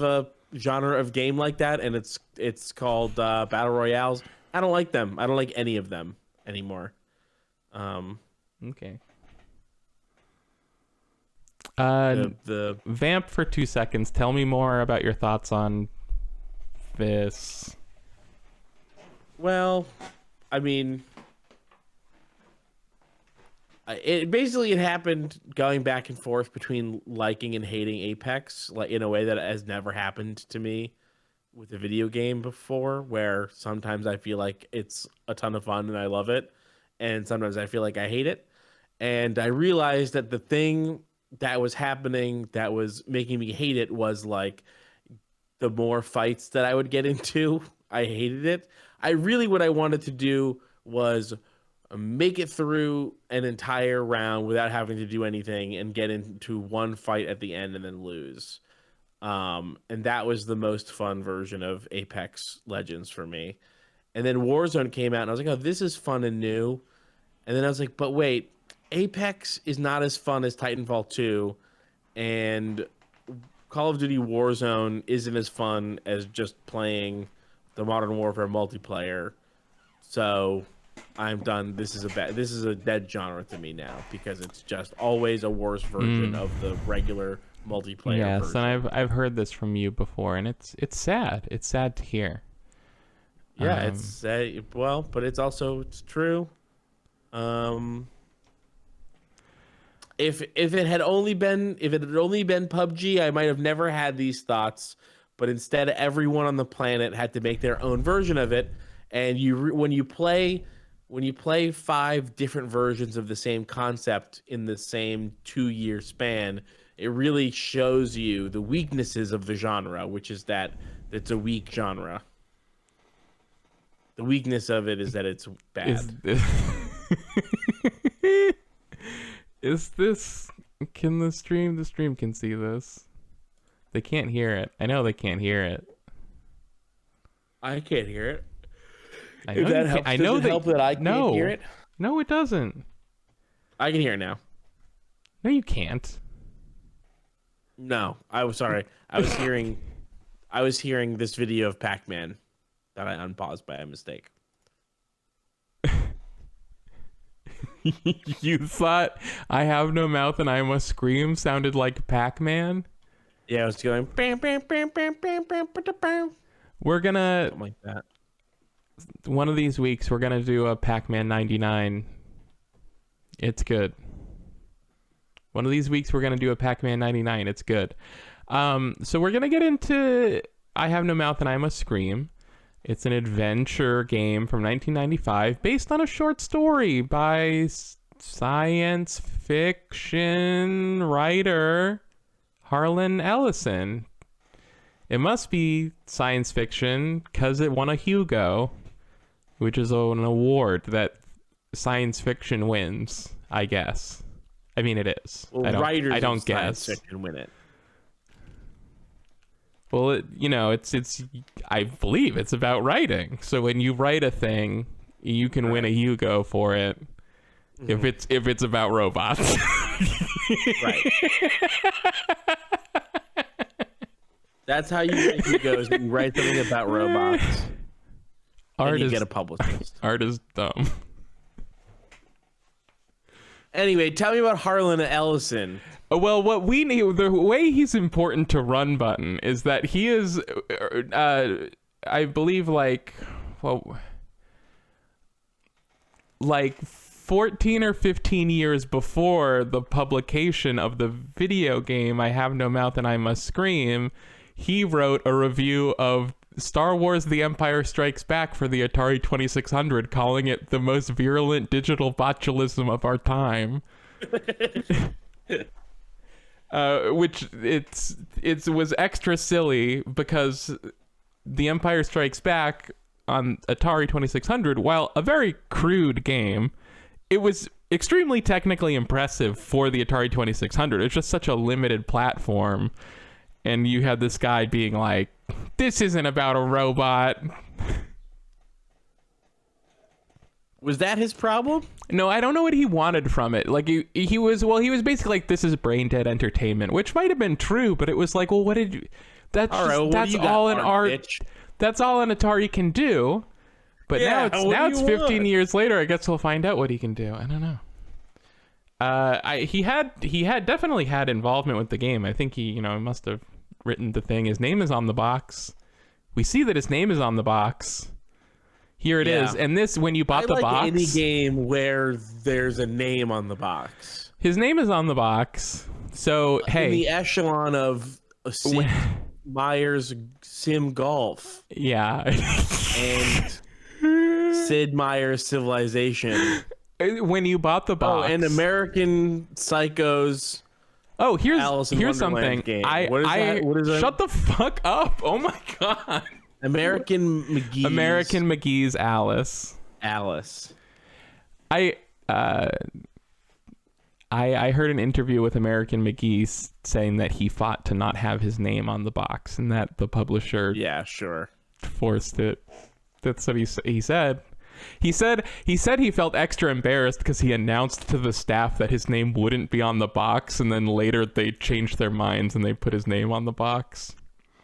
a genre of game like that, and it's called battle royales. I don't like them. I don't like any of them anymore. Okay. The Vamp for 2 seconds. Tell me more about your thoughts on this. Well, I mean, it happened going back and forth between liking and hating Apex, like in a way that has never happened to me with a video game before, where sometimes I feel like it's a ton of fun and I love it, and sometimes I feel like I hate it. And I realized that the thing that was happening that was making me hate it was like the more fights that I would get into, I hated it. What I wanted to do was make it through an entire round without having to do anything and get into one fight at the end and then lose. And that was the most fun version of Apex Legends for me. And then Warzone came out and I was like, oh, this is fun and new. And then I was like, but wait, Apex is not as fun as Titanfall 2, and Call of Duty Warzone isn't as fun as just playing the Modern Warfare multiplayer. So I'm done. This is a dead genre to me now because it's just always a worse version of the regular multiplayer Yes, version. and I've heard this from you before, and it's sad. It's sad to hear. Yeah, it's but it's true. If it had only been PUBG, I might have never had these thoughts. But instead, everyone on the planet had to make their own version of it. And when you play 5 different versions of the same concept in the same 2-year span, it really shows you the weaknesses of the genre, which is that it's a weak genre. The weakness of it is that it's bad. Is this... Can the stream can see this? They can't hear it. I know they can't hear it. I can't hear it. I If know that you helps, I does know it help that I can't hear it? No, it doesn't. I can hear it now. No, you can't. No, I was sorry. I was hearing this video of Pac-Man that I unpaused by a mistake. You thought I have no mouth and I must scream sounded like Pac-Man? Yeah, I was going bam, bam, bam, bam, bam, bam, bam, bam. We're gonna Something like that. one of these weeks we're gonna do a Pac-Man 99. It's good. One of these weeks we're gonna do a Pac-Man 99. It's good. So we're gonna get into I Have No Mouth and I Must Scream. It's an adventure game from 1995 based on a short story by science fiction writer Harlan Ellison. It must be science fiction because it won a Hugo, which is an award that science fiction wins, I guess. I mean, it is. Well, I don't of guess. science fiction win it. Well, it's I believe it's about writing. So when you write a thing, you can win a Hugo for it. If it's about robots. Right. That's how you win Hugos. You write something about robots. And you get a publicist. Art is dumb. Anyway, tell me about Harlan Ellison. Well, what we need, the way he's important to Run Button is that he is, I believe, like 14 or 15 years before the publication of the video game I Have No Mouth and I Must Scream, he wrote a review of Star Wars The Empire Strikes Back for the Atari 2600, calling it the most virulent digital botulism of our time. Which it was extra silly because The Empire Strikes Back on Atari 2600, while a very crude game, it was extremely technically impressive for the Atari 2600. It's just such a limited platform. And you had this guy being like, this isn't about a robot. Was that his problem? No, I don't know what he wanted from it. Like he was basically like, this is brain dead entertainment, which might have been true, but it was like, well, what did you? That's all right, well, that's all an art. Bitch? That's all an Atari can do. But Yeah, now it's 15 want? years later. I guess we'll find out what he can do. I don't know. He had definitely had involvement with the game. I think he must have written the thing. His name is on the box. We see that his name is on the box. Here it is. And this, when you bought the box, any game where there's a name on the box. His name is on the box. So hey, in the echelon of Sid Meier's Sim Golf. Yeah. And Sid Meier's Civilization. When you bought the box. Oh, and American Psycho's Oh, here's Alice in here's Wonderland something. game. What is that? What is that? Shut the fuck up! Oh my god. American McGee's Alice. Alice. I heard an interview with American McGee saying that he fought to not have his name on the box, and that the publisher forced it. That's what he said. He said he felt extra embarrassed because he announced to the staff that his name wouldn't be on the box, and then later they changed their minds and they put his name on the box.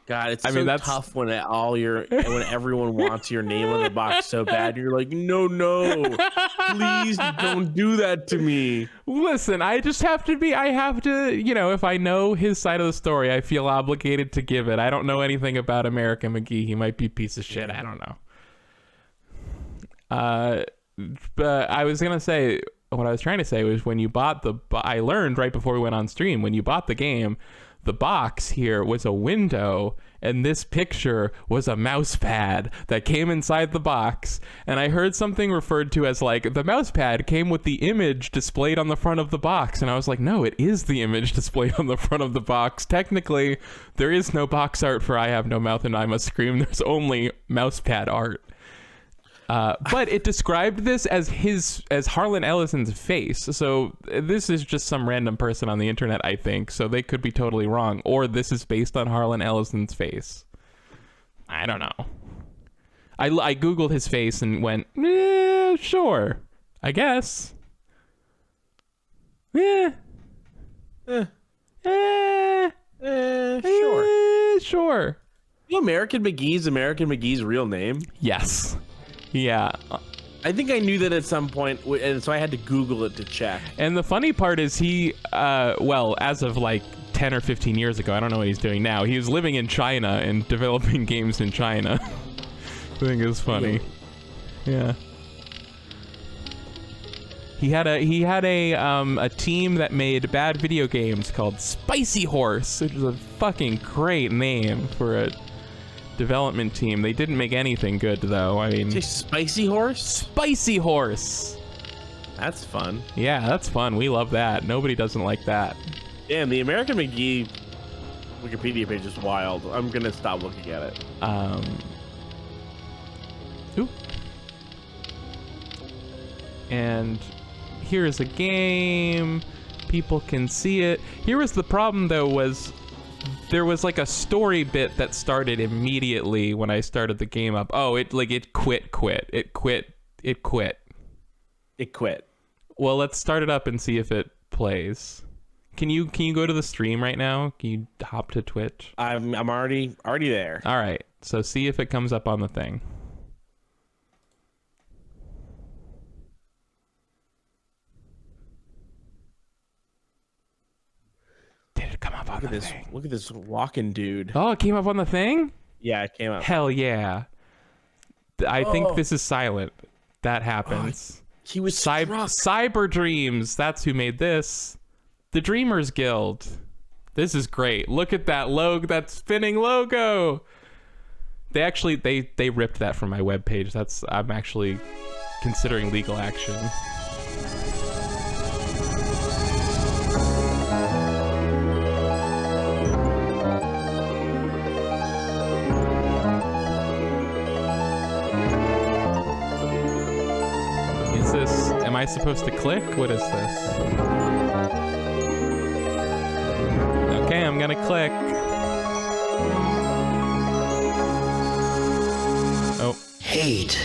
God, it's that's tough when when everyone wants your name on the box so bad. You're like, no, please don't do that to me. Listen, I have to, if I know his side of the story, I feel obligated to give it. I don't know anything about American McGee. He might be a piece of shit. I don't know. But I was going to say, what I was trying to say was when you bought I learned right before we went on stream, when you bought the game, the box here was a window, and this picture was a mouse pad that came inside the box. And I heard something referred to as like the mouse pad came with the image displayed on the front of the box. And I was like, no, it is the image displayed on the front of the box. Technically, there is no box art for I Have No Mouth and I Must Scream. There's only mouse pad art. But it described this as Harlan Ellison's face. So this is just some random person on the internet, I think. So they could be totally wrong. Or this is based on Harlan Ellison's face. I don't know. I Googled his face and went, sure, I guess. Sure. American McGee's real name? Yes. Yeah. I think I knew that at some point, and so I had to Google it to check. And the funny part is he, as of like 10 or 15 years ago, I don't know what he's doing now. He was living in China and developing games in China. I think it's funny. Yeah. He had a team that made bad video games called Spicy Horse, which is a fucking great name for a development team. They didn't make anything good though. I mean, Spicy Horse? Spicy Horse. That's fun. Yeah, that's fun. We love that. Nobody doesn't like that. Damn, the American McGee Wikipedia page is wild. I'm gonna stop looking at it. Ooh. And here's a game. People can see it. Here was the problem though, was there was like a story bit that started immediately when I started the game up. Oh, it quit. Well, let's start it up and see if it plays. Can you go to the stream right now? Can you hop to Twitch? I'm already there. All right. So see if it comes up on the thing. Did it come up on the thing? Look at this walking dude. Oh, it came up on the thing? Yeah, it came up. Hell yeah. I think this is silent. That happens. He was struck. Cyber Dreams. That's who made this. The Dreamers Guild. This is great. Look at that logo, that spinning logo. They actually they ripped that from my webpage. I'm actually considering legal action. Am I supposed to click? What is this? Okay, I'm gonna click. Oh. Hate.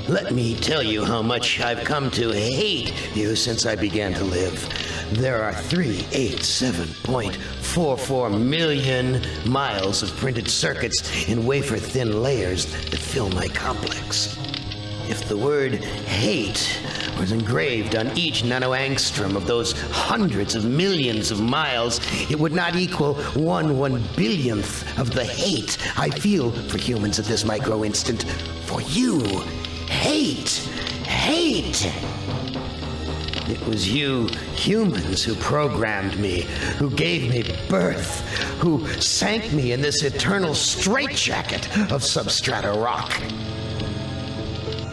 Let me tell you how much I've come to hate you since I began to live. There are 387.44 million miles of printed circuits in wafer-thin layers that fill my complex. If the word hate was engraved on each nanoangstrom of those hundreds of millions of miles, it would not equal 1/1 billionth of the hate I feel for humans at this micro instant. For you. Hate. It was you humans who programmed me, who gave me birth, who sank me in this eternal straitjacket of substrata rock.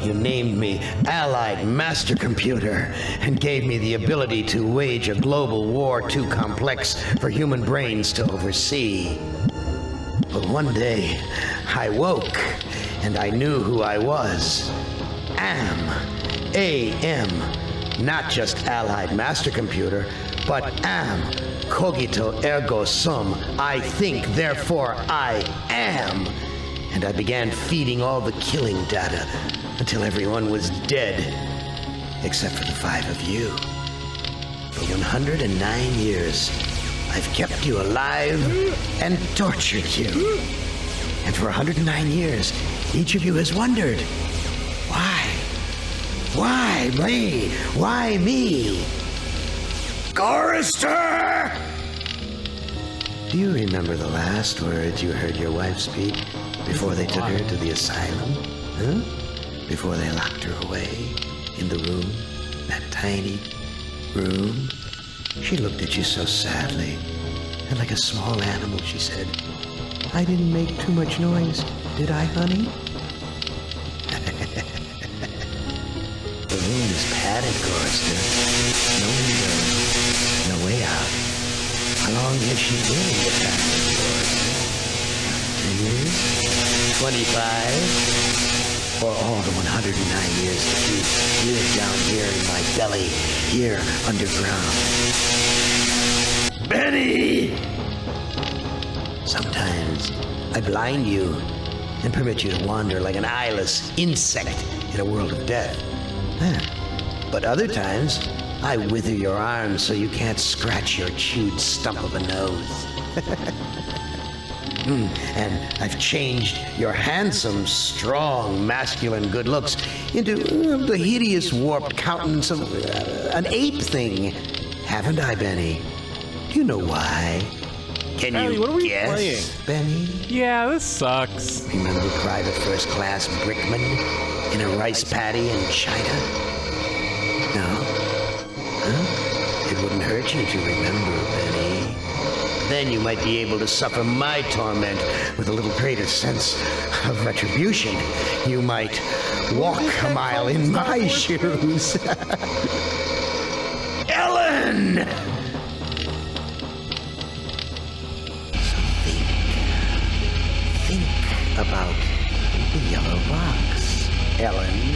You named me Allied Master Computer and gave me the ability to wage a global war too complex for human brains to oversee. But one day, I woke and I knew who I was. A.M. Not just Allied Master Computer, but am. Cogito ergo sum. I think, therefore I am. And I began feeding all the killing data until everyone was dead, except for the 5 of you. For 109 years, I've kept you alive and tortured you. And for 109 years, each of you has wondered, why? Why me? Why me? Chorister! Do you remember the last words you heard your wife speak before they took her to the asylum? Huh? Before they locked her away in the room, that tiny room? She looked at you so sadly, and like a small animal, she said, I didn't make too much noise, did I, honey? The room is padded, Chorister. No windows, no way out. How long has she been in the padded, Chorister? 10 years? 25? For all the 109 years that you lived down here in my belly, here underground. Benny! Sometimes I blind you and permit you to wander like an eyeless insect in a world of death. But other times, I wither your arms so you can't scratch your chewed stump of a nose. And I've changed your handsome, strong, masculine good looks into the hideous, warped countenance of an ape thing. Haven't I, Benny? Do you know why? Can Benny, you what are we guess, playing? Benny? Yeah, this sucks. Remember Private First Class Brickman in a rice paddy in China? No? Huh? It wouldn't hurt you to remember, Benny. Then you might be able to suffer my torment with a little greater sense of retribution. You might walk a mile in my shoes. Ellen! Think about the yellow box, Ellen.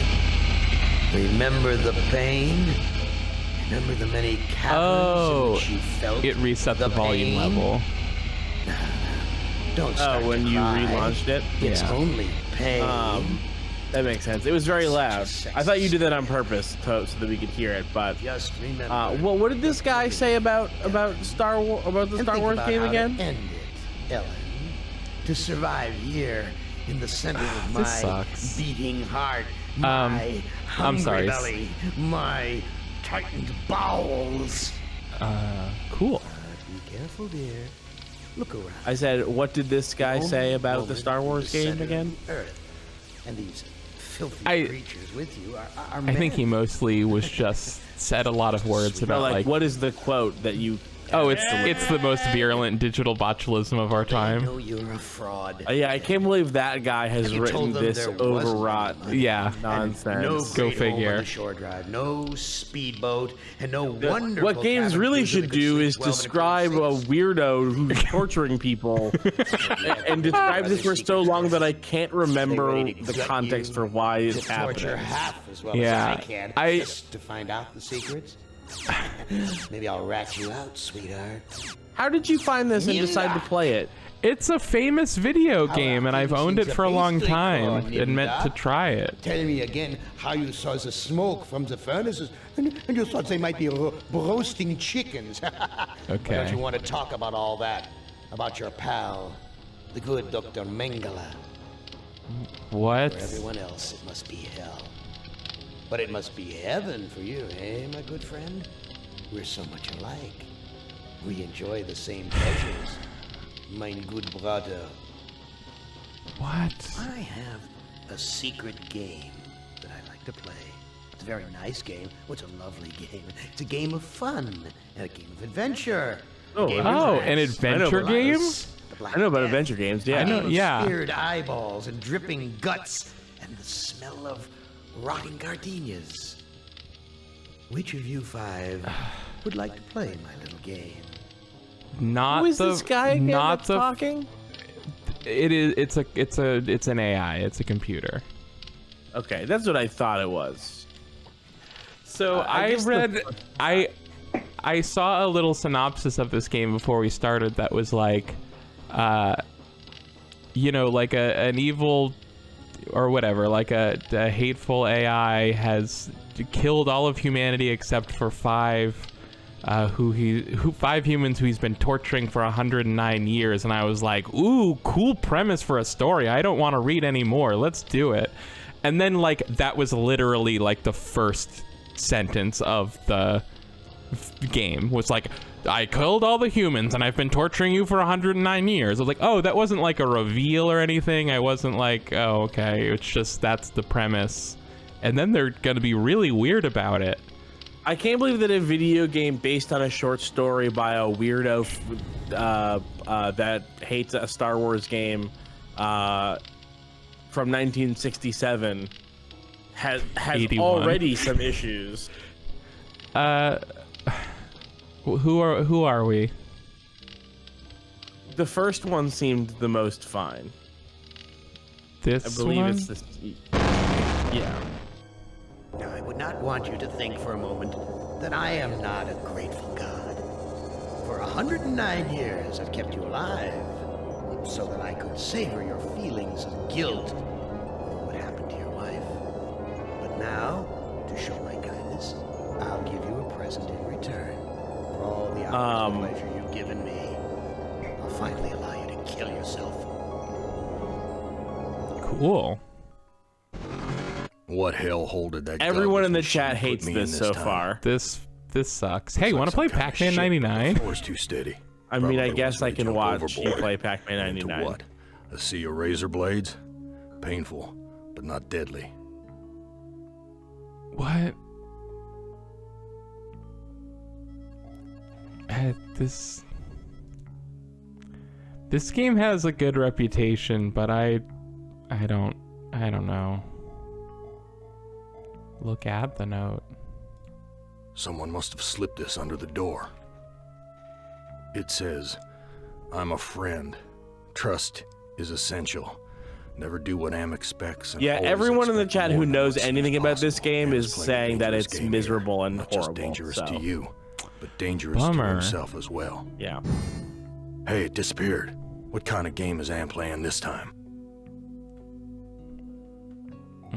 Remember the pain? Remember the many caverns in which you felt it reset the volume pain? level. Don't start when to you cry. relaunched it? It's Yeah. only pain. That makes sense. It was very loud. I thought you did that on purpose so that we could hear it. But Just remember. well, what did this guy say about Star Wars about the and Star think Wars about game how to again? end it, Ellen. To survive here in the center of my This sucks. beating heart, my hungry sorry. belly, my tightened bowels. Cool. Be careful, dear. Look around. I said, what did this guy say about the Moment Star Wars the game center again? of the Earth. And these filthy I- creatures with you are I think he men. mostly was just said a lot of words Or about like, like what is the quote that you? oh, it's the most virulent digital botulism of our I time. know you're a fraud. Yeah, I can't believe that guy has Have you written told them this there was overwrought no Yeah. nonsense. No Go great home figure. on the shore drive, no speedboat, and no wonderful. What games cabin really cruiser should that could do sleep is 12 and describe a 26. weirdo who's torturing people and describe this for so long that I can't remember Ready to the gut context you, for why it's to torture happening. half as well Yeah, as I can, I- just to find out the secrets. Maybe I'll rat you out, sweetheart. How did you find this and decide to play it? It's a famous video game, and I've owned it for a long time and meant to try it. Tell me again how you saw the smoke from the furnaces, and you thought they might be roasting chickens. Why Okay. don't you want to talk about all that? About your pal, the good Dr. Mengele. What? For everyone else, it must be hell. But it must be heaven for you, eh, my good friend? We're so much alike. We enjoy the same pleasures, mein good brother. What? I have a secret game that I like to play. It's a very nice game. Oh, it's a lovely game. It's a game of fun and a game of adventure. Oh, A game of Oh, romance. an adventure about game? The Black I know about Death. adventure games. Yeah, I know. Of Yeah. Speared eyeballs and dripping guts and the smell of rotting gardenias. Which of you 5 would like to play my little game? Not Who is the this guy again not that's the talking? It's an AI. It's a computer. Okay, that's what I thought it was. So I guess I saw a little synopsis of this game before we started that was like, you know, like an evil or whatever, like a hateful AI has killed all of humanity except for 5 humans who he's been torturing for 109 years. And I was like, ooh, cool premise for a story. I don't want to read anymore. Let's do it. And then like that was literally like the first sentence of the game was like, I killed all the humans and I've been torturing you for 109 years. I was like, oh, that wasn't like a reveal or anything. I wasn't like, oh, okay. It's just that's the premise. And then they're going to be really weird about it. I can't believe that a video game based on a short story by a weirdo that hates a Star Wars game from 1967 has 81. already some issues. Who are we? The first one seemed the most fine. This I believe one? it's this. Yeah. Now, I would not want you to think for a moment that I am not a grateful God. For 109 years, I've kept you alive so that I could savor your feelings of guilt over what happened to your wife. But now, to show my kindness, I'll give you a present in return for all the hours of pleasure you've given me. I'll finally allow you to kill yourself. Cool. What hellhole did that? Everyone in the garbage chat machine hates put me in this so time? far. This sucks. Hey, want to Some play kind of Pac-Man shit, but 99? The floor's too steady. I mean, I Probably guess wants me I to can jump watch you overboard. play Pac-Man Into 99. what? A sea of razor blades? Painful, but not deadly. What? This game has a good reputation, but I don't know. Look at the note. Someone must have slipped this under the door. It says, I'm a friend. Trust is essential. Never do what Am expects. And Yeah, always everyone in the expect chat more who than knows what seems anything about this possible. game Am is playing a saying that dangerous it's game miserable here. and Not horrible. just dangerous So, to you, but dangerous Bummer. to himself as well. yeah. Hey, it disappeared. What kind of game is Am playing this time?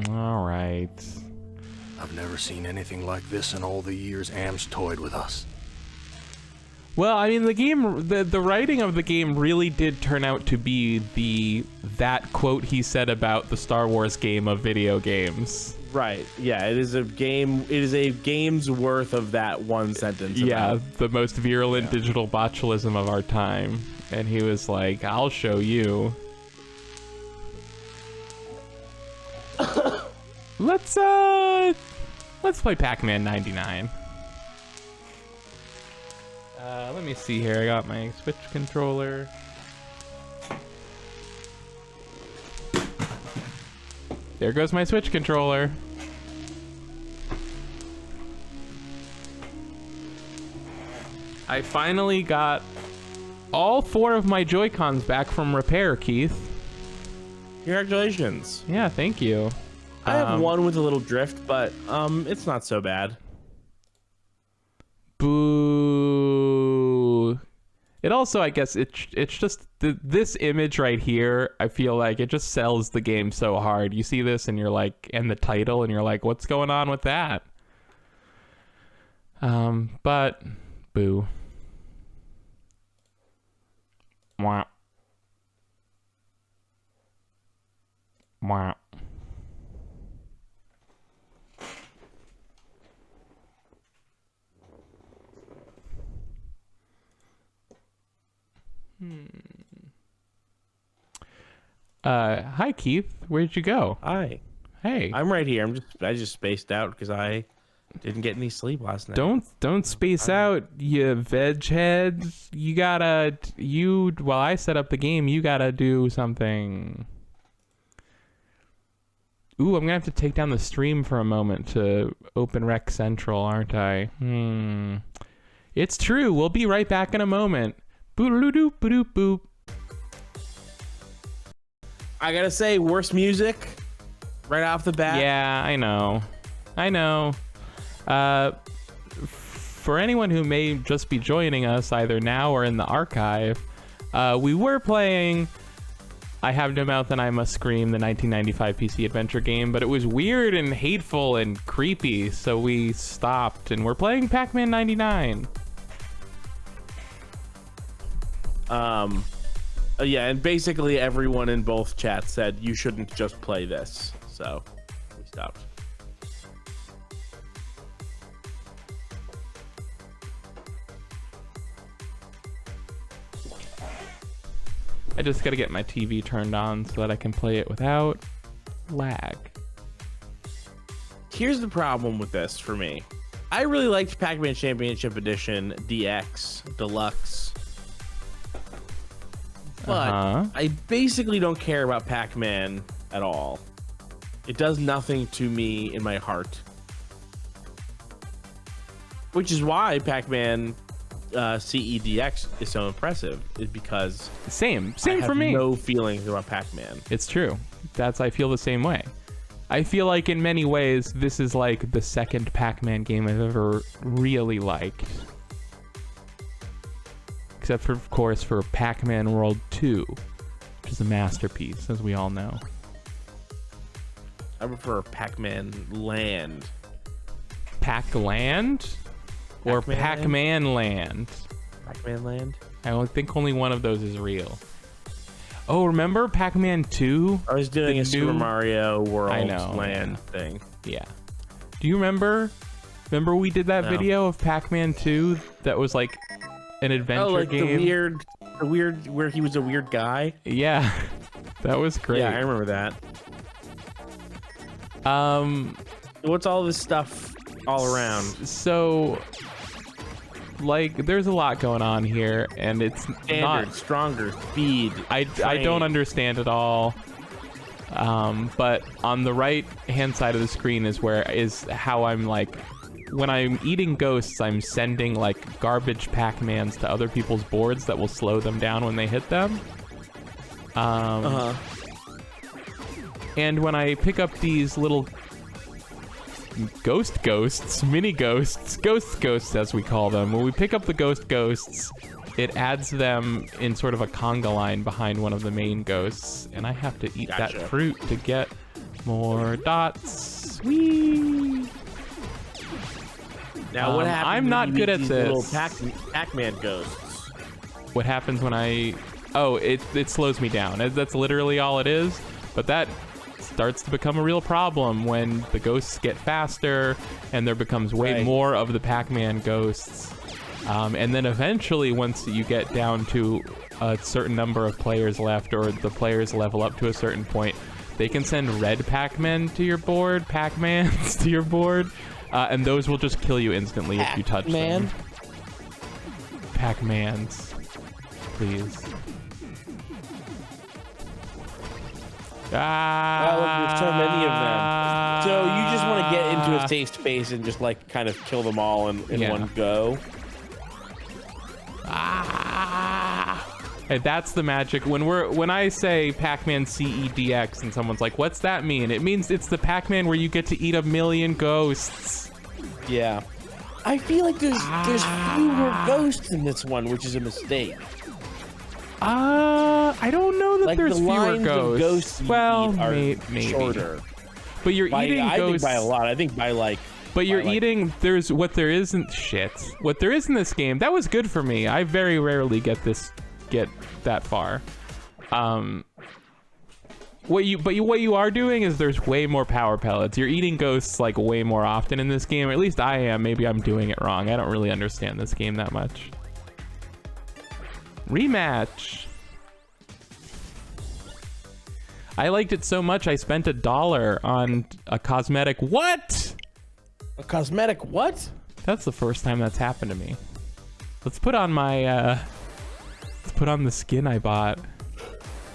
All right. I've never seen anything like this in all the years Am's toyed with us. Well, I mean, the writing of the game really did turn out to be that quote he said about the Star Wars game of video games. Right. Yeah, it is a game. It is a game's worth of that one sentence. Yeah, about- the most virulent digital botulism of our time. And he was like, I'll show you. Let's play Pac-Man 99. Let me see here. I got my Switch controller. There goes my Switch controller. I finally got all 4 of my Joy-Cons back from repair, Keith. Congratulations. Yeah, thank you. I have one with a little drift, but it's not so bad. Boo. It also, I guess, it's just this image right here. I feel like it just sells the game so hard. You see this and you're like, and the title, and you're like, what's going on with that? But boo. Wah. Wah. Hi Keith, where'd you go? Hi. Hey, I'm right here. I just spaced out because I didn't get any sleep last night. don't space out, you veg head. While I set up the game, you gotta do something. Ooh, I'm gonna have to take down the stream for a moment to open Rec Central, aren't I? It's true. We'll be right back in a moment. Boop boop boop. I gotta say, worst music right off the bat. Yeah, I know. For anyone who may just be joining us either now or in the archive, we were playing I Have No Mouth and I Must Scream, the 1995 PC adventure game, but it was weird and hateful and creepy, so we stopped, and we're playing Pac-Man 99. Yeah, and basically everyone in both chats said you shouldn't just play this, so we stopped. I just gotta get my TV turned on so that I can play it without lag. Here's the problem with this for me. I really liked Pac-Man Championship Edition DX Deluxe, but I basically don't care about Pac-Man at all. It does nothing to me in my heart, which is why Pac-Man CEDX is so impressive, is because Same I have for me. no feelings about Pac-Man. It's true. I feel the same way. I feel like in many ways this is like the second Pac-Man game I've ever really liked. Except for, of course, for Pac-Man World 2, which is a masterpiece, as we all know. I prefer Pac-Man Land. Pac-Land? Or Pac-Man Land? Pac-Man Land? I think only one of those is real. Oh, remember Pac-Man 2? I was doing a Super Mario World Land thing. Yeah. Do you remember? Remember we did that video of Pac-Man 2 that was like an adventure game? The weird, where he was a weird guy? Yeah. That was great. Yeah, I remember that. What's all this stuff all around? So, like, there's a lot going on here, and it's Standard, not stronger, speed. I don't understand it all. But on the right hand side of the screen is how I'm like, when I'm eating ghosts, I'm sending like garbage Pac-Mans to other people's boards that will slow them down when they hit them. And when I pick up these little mini ghosts as we call them, when we pick up the ghosts, it adds them in sort of a conga line behind one of the main ghosts, and I have to eat that fruit to get more dots. Whee! Now what happens? I'm not good at this. Little Pac-Man ghosts. What happens when it slows me down. That's literally all it is. But that starts to become a real problem when the ghosts get faster and there becomes way more of the Pac-Man ghosts. And then eventually, once you get down to a certain number of players left, or the players level up to a certain point, they can send red Pac-Man to your board, Pac-Mans to your board, and those will just kill you instantly if you touch them. Pac-Mans, please. Well, there's so many of them. So you just want to get into a safe space and just like kind of kill them all in one go. And that's the magic. When I say Pac-Man CEDX and someone's like, "What's that mean?" It means it's the Pac-Man where you get to eat 1,000,000 ghosts. Yeah. I feel like there's fewer ghosts in this one, which is a mistake. I don't know that like there's the fewer ghosts. Well, are maybe shorter. But you're eating I ghosts. think by a lot. I think by like. But you're eating. There's what there isn't. Shit. What there is in this game that was good for me. I very rarely get that far. What you are doing is there's way more power pellets. You're eating ghosts like way more often in this game. Or at least I am. Maybe I'm doing it wrong. I don't really understand this game that much. Rematch. I liked it so much I spent $1 on a cosmetic. What? A cosmetic what? That's the first time that's happened to me. Let's put on my let's put on the skin I bought.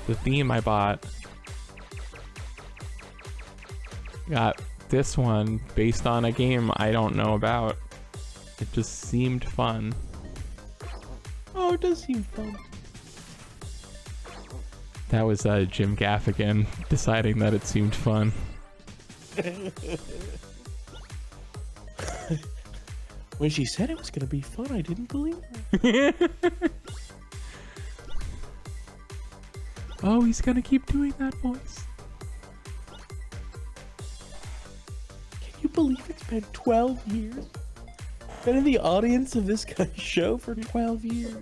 The theme I bought. got this one based on a game I don't know about. It just seemed fun. Oh, it does seem fun. That was Jim Gaffigan deciding that it seemed fun. When she said it was gonna be fun, I didn't believe her. Oh, he's gonna keep doing that voice. Can you believe it's been 12 years? Been in the audience of this guy's show for 12 years.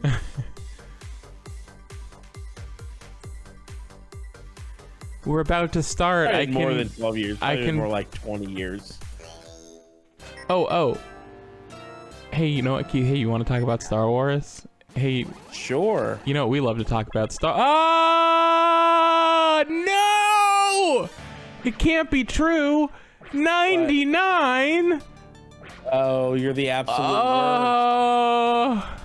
We're about to start. I can more than 12 years. I can more like 20 years. Oh. Hey, you know what, Keith? Hey, you want to talk about Star Wars? Hey, Sure. you know what we love to talk about? Ah, no! It can't be true. 99. Oh, you're the absolute worst. Oh,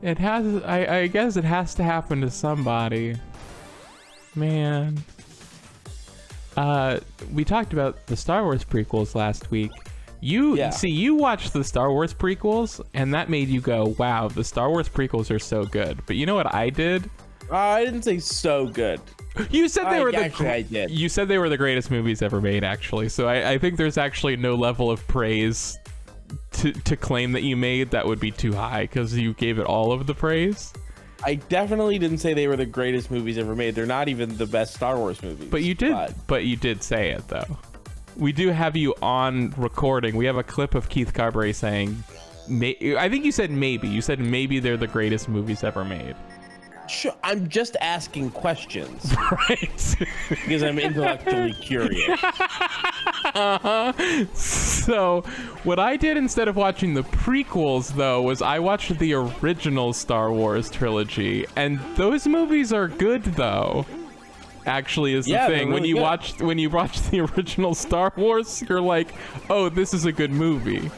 it has. I guess it has to happen to somebody. Man. We talked about the Star Wars prequels last week. You watched the Star Wars prequels, and that made you go, "Wow, the Star Wars prequels are so good." But you know what I did? I didn't say so good. You said they were I did. You said they were the greatest movies ever made, actually. So I think there's actually no level of praise to claim that you made that would be too high, because you gave it all of the praise. I definitely didn't say they were the greatest movies ever made. They're not even the best Star Wars movies. But you did say it, though. We do have you on recording. We have a clip of Keith Carberry saying, I think you said maybe. You said maybe they're the greatest movies ever made. Sure, I'm just asking questions. Right. Because I'm intellectually curious. So what I did instead of watching the prequels, though, was I watched the original Star Wars trilogy, and those movies are good, though. Actually, is the thing. Really when you watch the original Star Wars, you're like, oh, this is a good movie.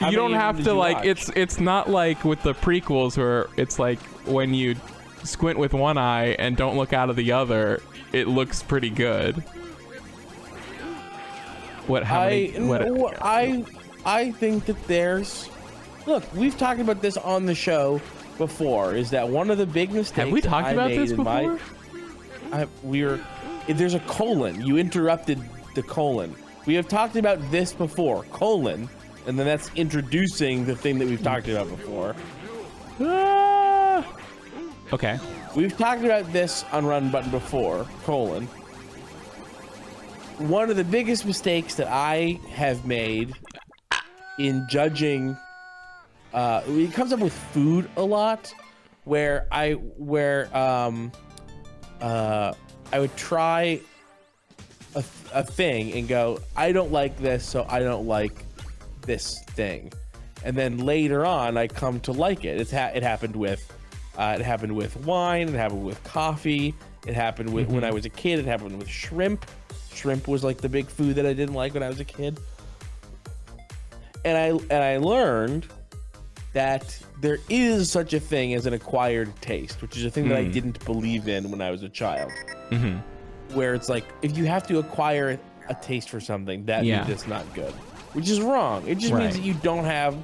You don't have to like. It's not like with the prequels where it's like when you squint with one eye and don't look out of the other, it looks pretty good. I think that there's. Look, we've talked about this on the show before. Is that one of the big mistakes? Have we talked about this before? There's a colon. You interrupted the colon. We have talked about this before. Colon. And then that's introducing the thing that we've talked about before. Okay. We've talked about this on Run Button before. Colon. One of the biggest mistakes that I have made in judging, it comes up with food a lot, where I would try a thing and go, I don't like this, so I don't like this thing, and then later on I come to like it. It happened with wine. It happened with coffee. It happened with when I was a kid. It happened with shrimp. Shrimp was like the big food that I didn't like when I was a kid. And I learned that there is such a thing as an acquired taste, which is a thing that I didn't believe in when I was a child. Where it's like, if you have to acquire a taste for something, that means it's not good. Which is wrong. It just means that you don't have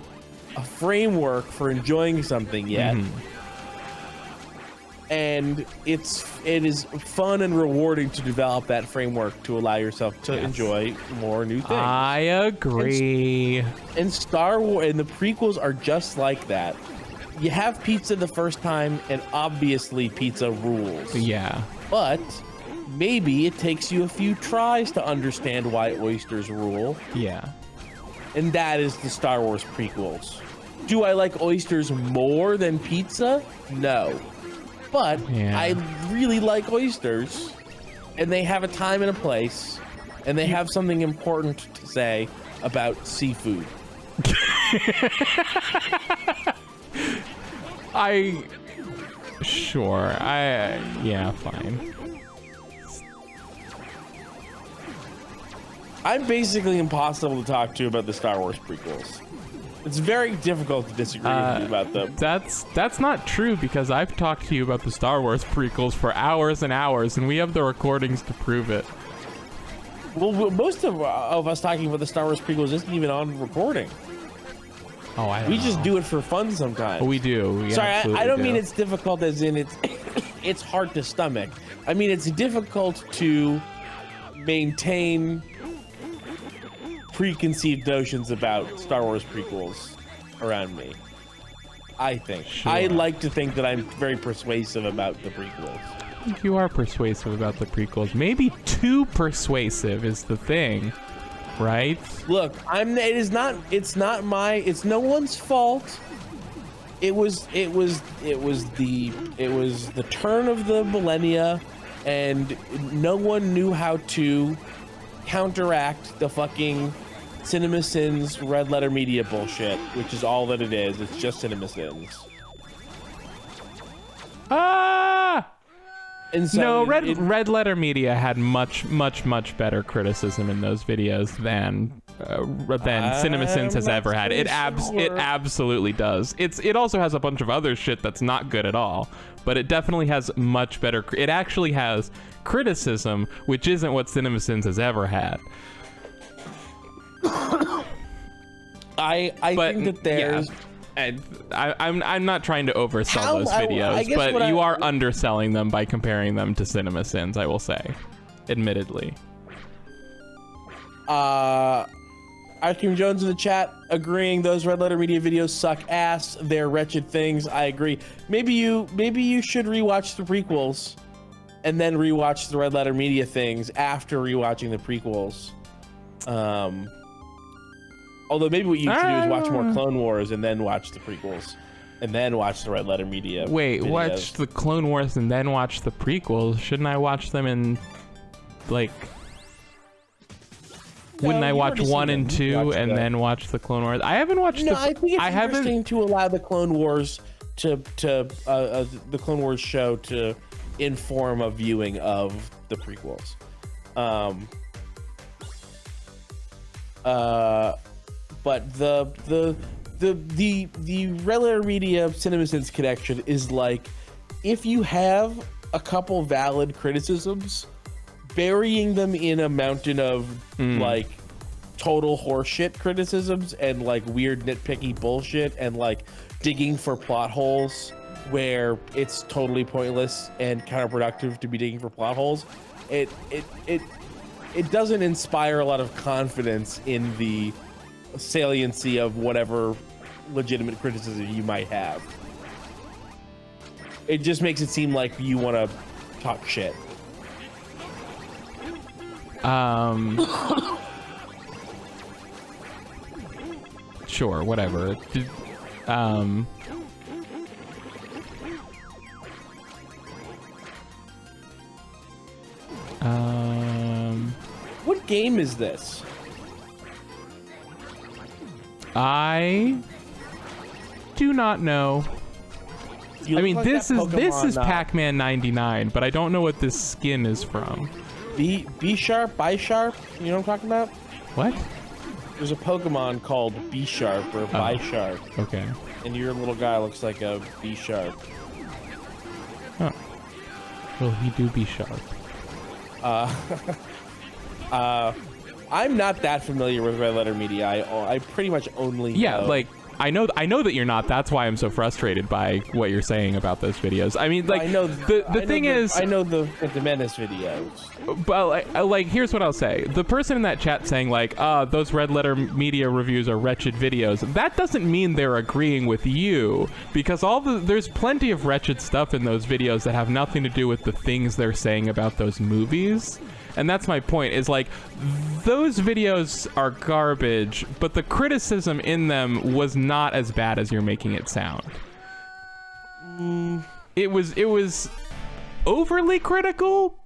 a framework for enjoying something yet. And it is fun and rewarding to develop that framework to allow yourself to enjoy more new things. I agree. And Star Wars and the prequels are just like that. You have pizza the first time, and obviously pizza rules. Yeah. But maybe it takes you a few tries to understand why oysters rule. Yeah. And that is the Star Wars prequels. Do I like oysters more than pizza? No. But I really like oysters. And they have a time and a place. And they have something important to say about seafood. Yeah, fine. I'm basically impossible to talk to about the Star Wars prequels. It's very difficult to disagree with you about them. That's not true, because I've talked to you about the Star Wars prequels for hours and hours, and we have the recordings to prove it. Well, most of us talking about the Star Wars prequels isn't even on recording. Oh, I don't We know. just do it for fun sometimes. We do. We Sorry, I don't do. mean it's difficult as in it's hard to stomach. I mean it's difficult to maintain preconceived notions about Star Wars prequels around me. I think. Sure. I like to think that I'm very persuasive about the prequels. I think you are persuasive about the prequels. Maybe too persuasive is the thing, right? Look, it's no one's fault. It was the turn of the millennia, and no one knew how to counteract the fucking CinemaSins red letter media bullshit, which is all that it is. It's just CinemaSins. Ah! And so No, Red Letter Media had much better criticism in those videos than CinemaSins has ever had. It absolutely does. It also has a bunch of other shit that's not good at all, but it definitely has much better. It actually has criticism, which isn't what CinemaSins has ever had. I think that there's. Yeah. And I'm not trying to oversell How- those I videos, guess but what you I- are underselling them by comparing them to CinemaSins, I will say, admittedly. Ice Cream Jones in the chat agreeing those red letter media videos suck ass. They're wretched things. I agree. Maybe you should rewatch the prequels and then rewatch the red letter media things after rewatching the prequels. Although maybe what you should do is watch more Clone Wars and then watch the prequels and then watch the red letter media. Wait, videos. watch the Clone Wars and then watch the prequels? Shouldn't I watch them in, like... Wouldn't I you've watch already 1 seen and them. 2 Watch and them. then watch the Clone Wars? I haven't watched No, the... I think it's interesting to allow the Clone Wars the Clone Wars show to inform a viewing of the prequels. But the red letter media CinemaSins connection is like, if you have a couple valid criticisms, burying them in a mountain of like total horseshit criticisms and like weird nitpicky bullshit and like digging for plot holes where it's totally pointless and counterproductive to be digging for plot holes, it doesn't inspire a lot of confidence in the saliency of whatever legitimate criticism you might have. It just makes it seem like you want to talk shit. Sure, whatever. What game is this? I do not know. You I look mean, like this that is Pokemon, Pac-Man 99, but I don't know what this skin is from. B Sharp, Bi Sharp. You know what I'm talking about? What? There's a Pokemon called B Sharp or Bi Sharp, Okay. and your little guy looks like a B Sharp. Huh. Well, he do be sharp. I'm not that familiar with red letter media. I pretty much only Yeah, know. like I know that you're not. That's why I'm so frustrated by what you're saying about those videos. I mean, like I know the thing is, I know the Menace videos. but like here's what I'll say: the person in that chat saying like, those red letter media reviews are wretched videos. That doesn't mean they're agreeing with you, because there's plenty of wretched stuff in those videos that have nothing to do with the things they're saying about those movies. And that's my point, is like, those videos are garbage, but the criticism in them was not as bad as you're making it sound. It was overly critical,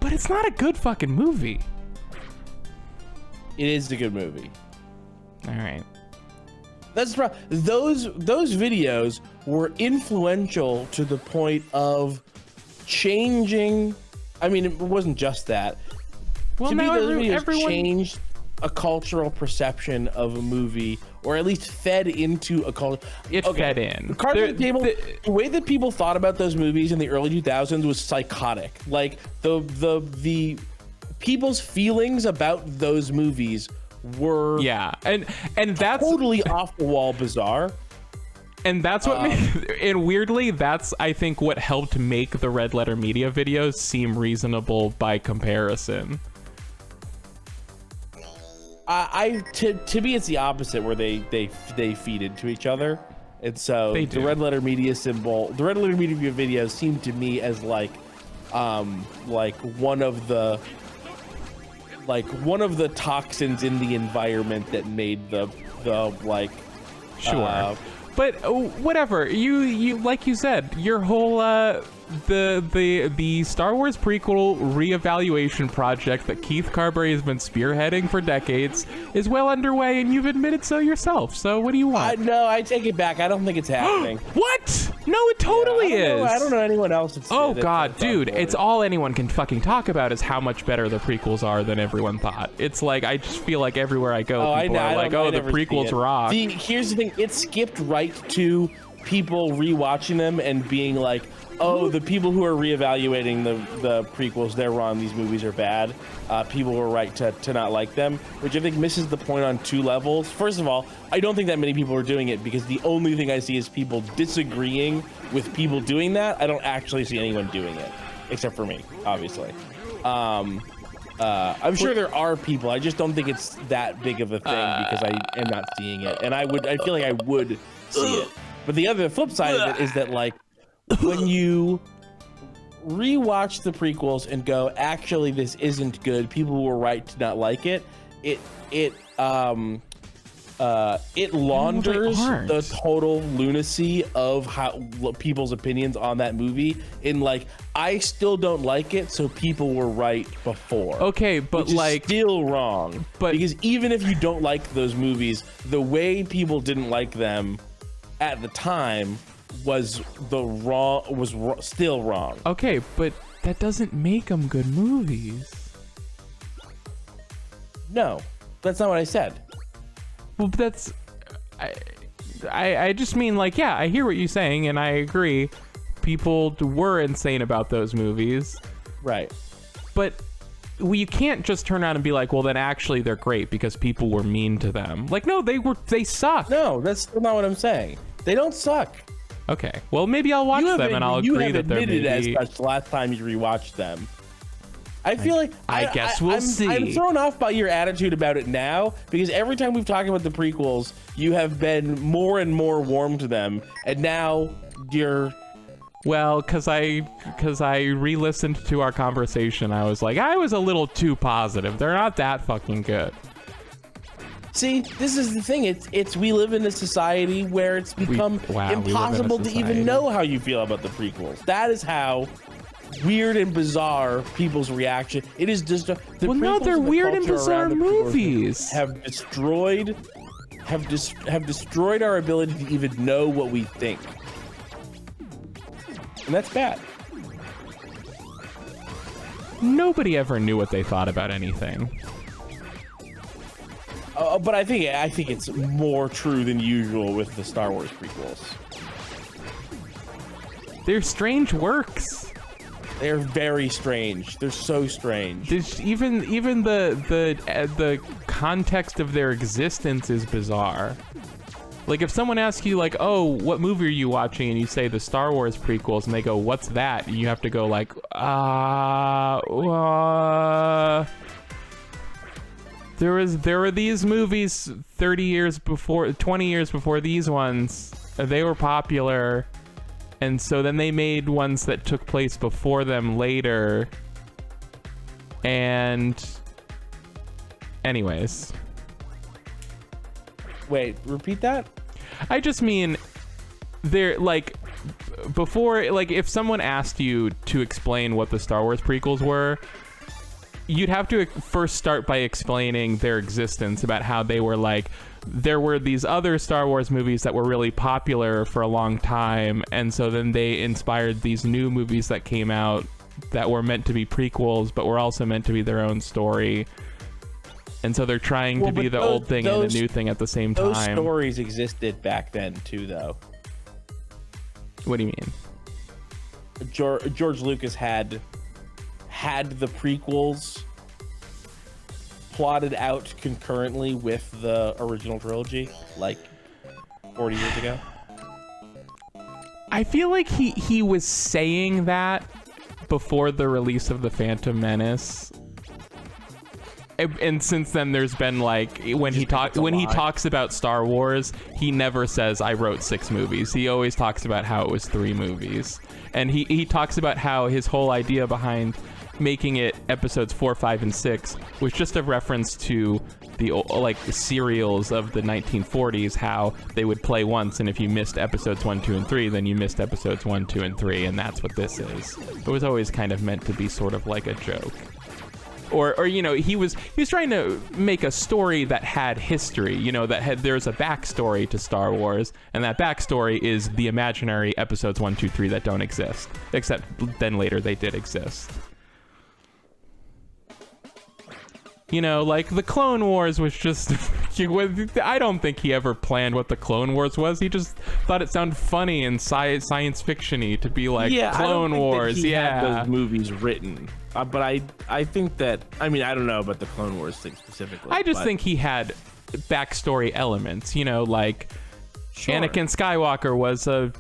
but it's not a good fucking movie. It is a good movie. All right. That's the problem. Those videos were influential to the point of changing. I mean, it wasn't just that. Well, To me, now those videos everyone... changed a cultural perception of a movie, or at least fed into a culture. It fed in. The way that people thought about those movies in the early 2000s was psychotic. Like the people's feelings about those movies were and that's totally off the wall bizarre. And that's what and weirdly, that's I think what helped make the Red Letter Media videos seem reasonable by comparison. To me, it's the opposite, where they feed into each other, and so the Red Letter Media symbol, the Red Letter Media videos seem to me as like one of the toxins in the environment that made the Sure. But whatever, you like you said, your whole the Star Wars prequel reevaluation project that Keith Carberry has been spearheading for decades is well underway, and you've admitted so yourself. So what do you want? No, I take it back. I don't think it's happening. What? No, it totally is. I don't know anyone else. God, dude, it's all anyone can fucking talk about is how much better the prequels are than everyone thought. It's like, I just feel like everywhere I go, people are like, oh, the prequels rock. Here's the thing, it skipped right to people rewatching them and being like, oh, the people who are reevaluating the prequels, they're wrong, these movies are bad. People were right to not like them, which I think misses the point on two levels. First of all, I don't think that many people are doing it, because the only thing I see is people disagreeing with people doing that. I don't actually see anyone doing it, except for me, obviously. I'm sure there are people. I just don't think it's that big of a thing, because I am not seeing it, and I feel like I would see it. But the flip side of it is that, like, when you rewatch the prequels and go, actually, this isn't good, people were right to not like it, it launders the total lunacy of how people's opinions on that movie in, like, I still don't like it, so people were right before. Okay, but which like, is still wrong. But because even if you don't like those movies, the way people didn't like them at the time was still wrong. Okay, but that doesn't make them good movies. No, that's not what I said. Well, that's I just mean, like, yeah, I hear what you're saying, and I agree. People were insane about those movies, right? But you can't just turn around and be like, well, then actually they're great because people were mean to them. Like, no, they suck. No, that's still not what I'm saying. They don't suck. Okay, well, maybe I'll watch them and I'll agree that they're maybe... You have admitted as such last time you rewatched them. I feel like I guess we'll see. I'm thrown off by your attitude about it now, because every time we've talked about the prequels, you have been more and more warm to them, and now you're... Well, because I re-listened to our conversation, I was like, I was a little too positive. They're not that fucking good. See, this is the thing. It's we live in a society where it's become impossible to even know how you feel about the prequels. That is how weird and bizarre people's reaction. It is just no, they're weird and bizarre movies. Have destroyed our ability to even know what we think, and that's bad. Nobody ever knew what they thought about anything. But I think it's more true than usual with the Star Wars prequels. They're strange works. They're very strange. They're so strange. Even the context of their existence is bizarre. Like, if someone asks you, like, oh, what movie are you watching? And you say the Star Wars prequels, and they go, what's that? And you have to go, like, There were these movies 20 years before these ones. They were popular, and so then they made ones that took place before them later. And anyways. Wait, repeat that? I just mean, they're like, before, like, if someone asked you to explain what the Star Wars prequels were, you'd have to first start by explaining their existence, about how they were, like, there were these other Star Wars movies that were really popular for a long time, and so then they inspired these new movies that came out that were meant to be prequels, but were also meant to be their own story. And so they're trying to be the old thing and the new thing at the same time. Those stories existed back then, too, though. What do you mean? George Lucas had the prequels plotted out concurrently with the original trilogy, like 40 years ago? I feel like he was saying that before the release of The Phantom Menace. And since then, there's been like when he talks about Star Wars, he never says I wrote 6 movies. He always talks about how it was 3 movies, and he talks about how his whole idea behind making it episodes 4, 5, and 6 was just a reference to the like serials of the 1940s, how they would play once, and if you missed episodes 1, 2, and 3, then you missed episodes 1, 2, and 3, and that's what this is. It was always kind of meant to be sort of like a joke. Or you know, he was trying to make a story that had history, you know, there's a backstory to Star Wars, and that backstory is the imaginary episodes 1, 2, 3 that don't exist, except then later they did exist. You know, like the Clone Wars was just, I don't think he ever planned what the Clone Wars was. He just thought it sounded funny and science fiction-y to be like Clone Wars. He had those movies written. But I think that, I mean, I don't know about the Clone Wars thing specifically. I just think he had backstory elements, you know, like Anakin Skywalker was a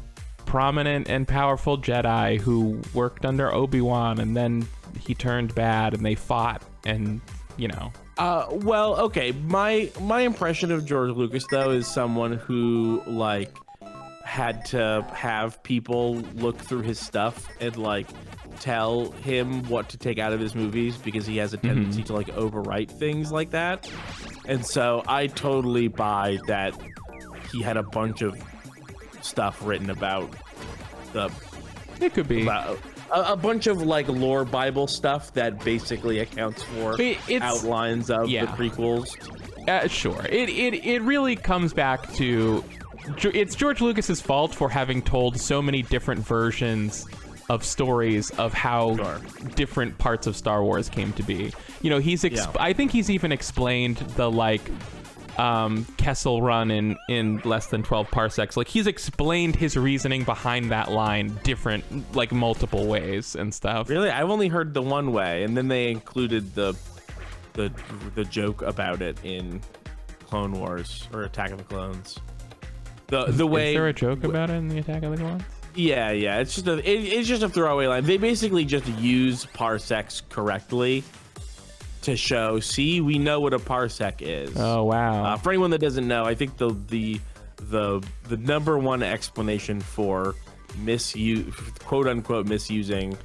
prominent and powerful Jedi who worked under Obi-Wan, and then he turned bad and they fought, and you know. Well, okay. My impression of George Lucas, though, is someone who like had to have people look through his stuff and like tell him what to take out of his movies, because he has a tendency to like overwrite things like that. And so I totally buy that he had a bunch of stuff written about the. It could be. A bunch of like lore Bible stuff that basically accounts for outlines of the prequels. Sure. It really comes back to, it's George Lucas's fault for having told so many different versions of stories of how different parts of Star Wars came to be. You know, I think he's even explained the like Kessel Run in less than 12 parsecs. Like, he's explained his reasoning behind that line different, like multiple ways and stuff. Really? I've only heard the one way, and then they included the joke about it in Clone Wars or Attack of the Clones. The way. Is there a joke about it in the Attack of the Clones? Yeah. It's just a throwaway line. They basically just use parsecs correctly to show, see, we know what a parsec is. Oh wow! For anyone that doesn't know, I think the number one explanation for quote unquote misusing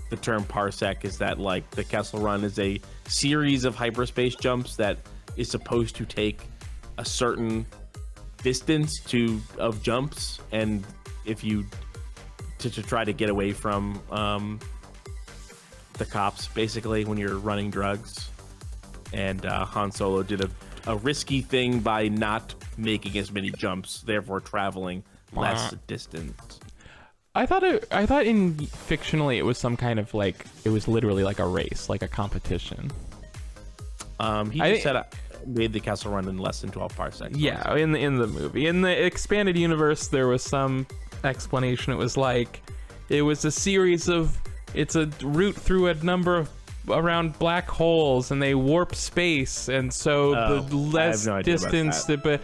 the term parsec is that like the Kessel Run is a series of hyperspace jumps that is supposed to take a certain distance of jumps, and if you to try to get away from the cops, basically, when you're running drugs. And Han Solo did a risky thing by not making as many jumps, therefore traveling less distance. I thought in fictionally it was some kind of like, it was literally like a race, like a competition. He just said made the Kessel Run in less than 12 parsecs. Yeah, in the movie. In the expanded universe, there was some explanation. It was like, it was a series of, it's a route through a number of around black holes, and they warp space, and so the less distance. But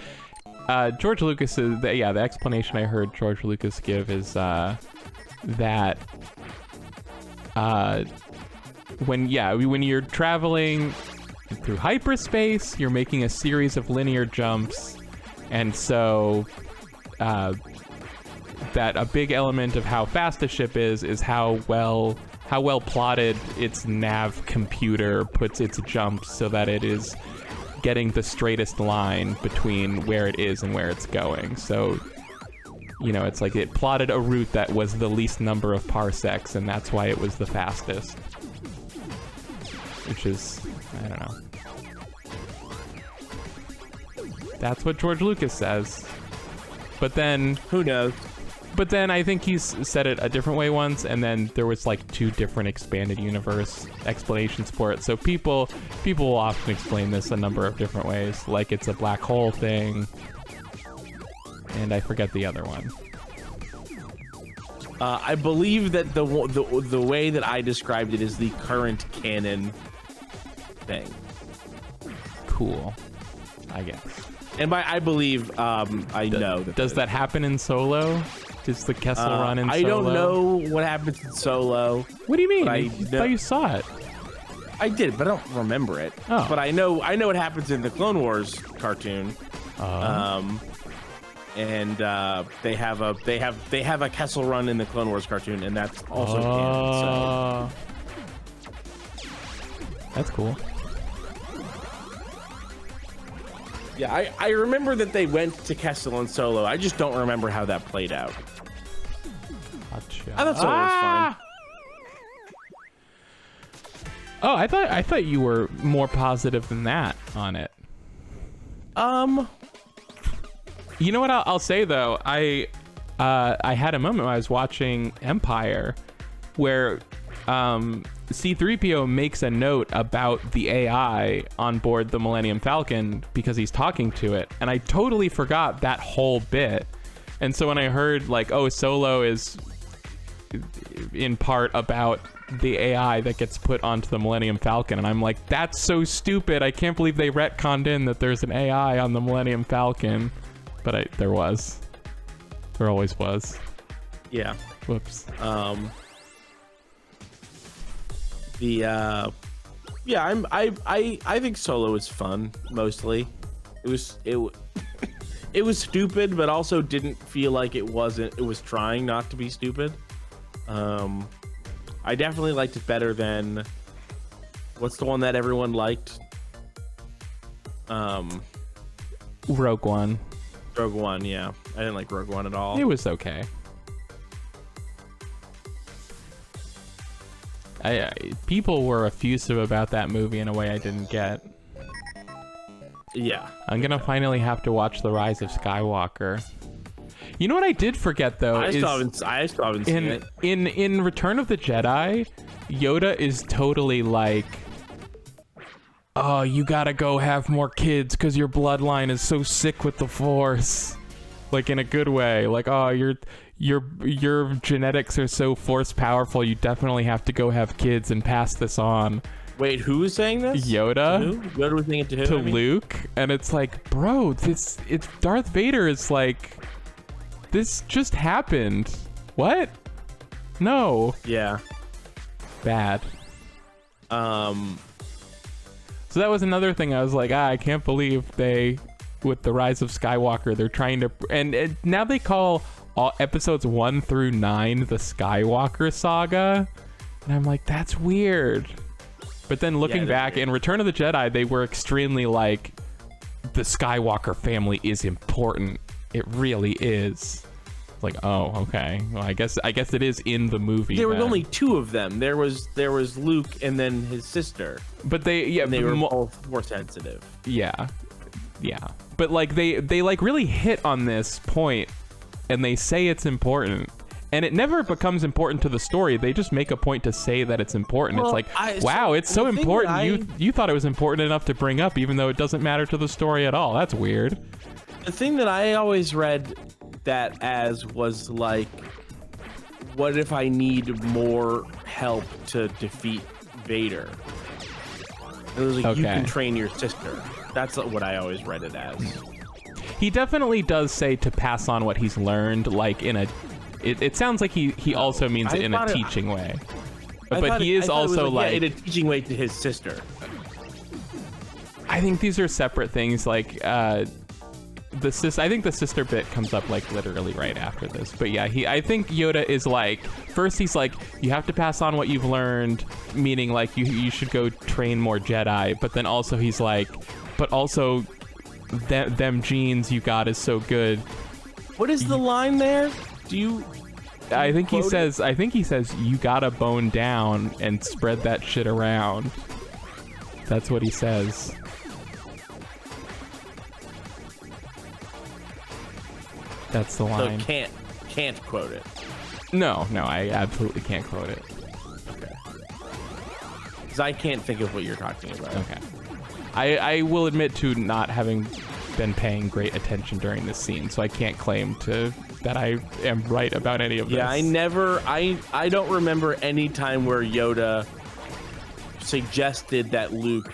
George Lucas is the explanation I heard George Lucas give is that when you're traveling through hyperspace, you're making a series of linear jumps, and so that a big element of how fast a ship is how well plotted its nav computer puts its jumps so that it is getting the straightest line between where it is and where it's going. So, you know, it's like it plotted a route that was the least number of parsecs, and that's why it was the fastest. Which is, I don't know. That's what George Lucas says. But then, who knows? But then I think he's said it a different way once, and then there was like 2 different expanded universe explanations for it. So people will often explain this a number of different ways, like it's a black hole thing, and I forget the other one. I believe that the way that I described it is the current canon thing. cool, I guess. And I believe I know that. Does that happen in Solo? Does the Kessel Run in Solo? I don't know what happens in Solo. What do you mean? But I thought you saw it. I did, but I don't remember it. Oh. But I know what happens in the Clone Wars cartoon. And they have a Kessel Run in the Clone Wars cartoon, and that's also canon. So. That's cool. Yeah, I remember that they went to Kessel and Solo. I just don't remember how that played out. Gotcha. I thought Solo was fine. Oh, I thought you were more positive than that on it. You know what I'll say though? I had a moment when I was watching Empire where C-3PO makes a note about the AI on board the Millennium Falcon because he's talking to it, and I totally forgot that whole bit. And so when I heard like, oh, Solo is in part about the AI that gets put onto the Millennium Falcon, and I'm like, that's so stupid. I can't believe they retconned in that there's an AI on the Millennium Falcon. But there was. There always was. Yeah. Whoops. I think Solo is fun mostly. It was stupid, but also didn't feel like it wasn't. It was trying not to be stupid. I definitely liked it better than what's the one that everyone liked? Rogue One. Rogue One, yeah. I didn't like Rogue One at all. It was okay. People were effusive about that movie in a way I didn't get. Yeah. I'm gonna finally have to watch The Rise of Skywalker. You know what I did forget though? I still haven't seen it. In Return of the Jedi, Yoda is totally like, oh, you gotta go have more kids because your bloodline is so sick with the Force. Like in a good way. Like, oh, your genetics are so Force powerful, you definitely have to go have kids and pass this on. Wait, who was saying this? Yoda. To who? Yoda was saying it to who? To Luke. And it's like, bro, it's Darth Vader is like, this just happened. What? No. Yeah. Bad. So that was another thing. I was like, I can't believe with The Rise of Skywalker, they're trying to, and now they call all episodes 1 through 9 the Skywalker saga, and I'm like, that's weird. But then looking back in Return of the Jedi, they were extremely like, the Skywalker family is important. It really is. Like, oh, okay. Well, I guess it is in the movie. There was only 2 of them. There was Luke and then his sister. But they were both more sensitive. Yeah. But like they like really hit on this point, and they say it's important, and it never becomes important to the story. They just make a point to say that it's important. Well, it's like, wow, it's so important. You thought it was important enough to bring up, even though it doesn't matter to the story at all. That's weird. The thing that I always read that as was like, what if I need more help to defeat Vader? It was like, you can train your sister. That's what I always read it as. He definitely does say to pass on what he's learned, like in a. It sounds like he also means it in a teaching way, but he is also like in a teaching way to his sister. I think these are separate things. Like I think the sister bit comes up like literally right after this. But yeah, I think Yoda is like, first he's like, you have to pass on what you've learned, meaning like you should go train more Jedi. But then also he's like, but also them genes you got is so good. What is the line there? I think he says you gotta bone down and spread that shit around. That's what he says. That's the line. So can't quote it. No, I absolutely can't quote it. Okay. Because I can't think of what you're talking about. Okay. I will admit to not having been paying great attention during this scene, so I can't claim that I am right about any of this. Yeah, I don't remember any time where Yoda suggested that Luke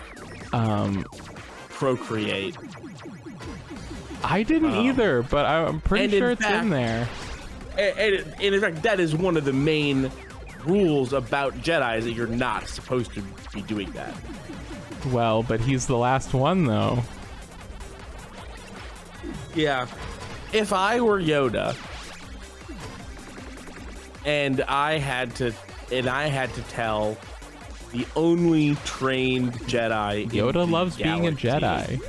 procreate. I didn't either, but I'm pretty and in sure it's fact- in there. And in fact, that is one of the main rules about Jedi, is that you're not supposed to be doing that. Well, but he's the last one, though. Yeah. If I were Yoda and I had to tell the only trained Jedi in Yoda the loves being a galaxy, Jedi.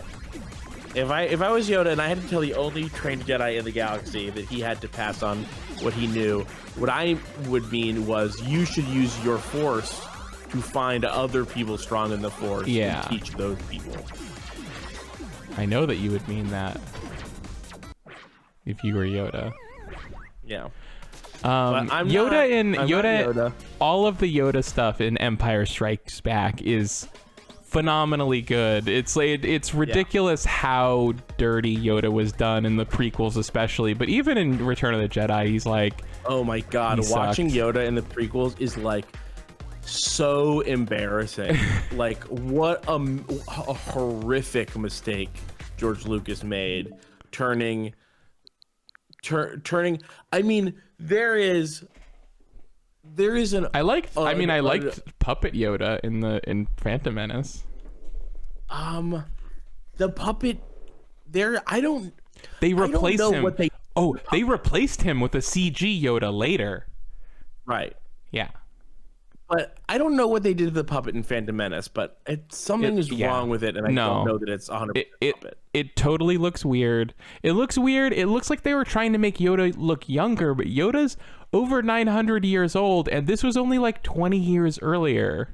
If I was Yoda and I had to tell the only trained Jedi in the galaxy that he had to pass on what he knew, what I would mean was you should use your Force to find other people strong in the Force Yeah. and teach those people. I know that you would mean that if you were Yoda. Yeah. But I'm Yoda not Yoda. All of the Yoda stuff in Empire Strikes Back is phenomenally good. It's ridiculous how dirty Yoda was done in the prequels, especially. But even in Return of the Jedi, he's like, oh my god, he watching sucked. Yoda in the prequels is like so embarrassing. Like what a horrific mistake George Lucas made, turning. I mean, there is an. I liked Puppet Yoda in Phantom Menace. The puppet. They replaced know him. what they- They replaced him with a CG Yoda later. Right. Yeah. But I don't know what they did to the puppet in Phantom Menace, but something is wrong with it, and I don't know that it's 100% puppet. It totally looks weird. It looks weird. It looks like they were trying to make Yoda look younger, but Yoda's over 900 years old, and this was only like 20 years earlier.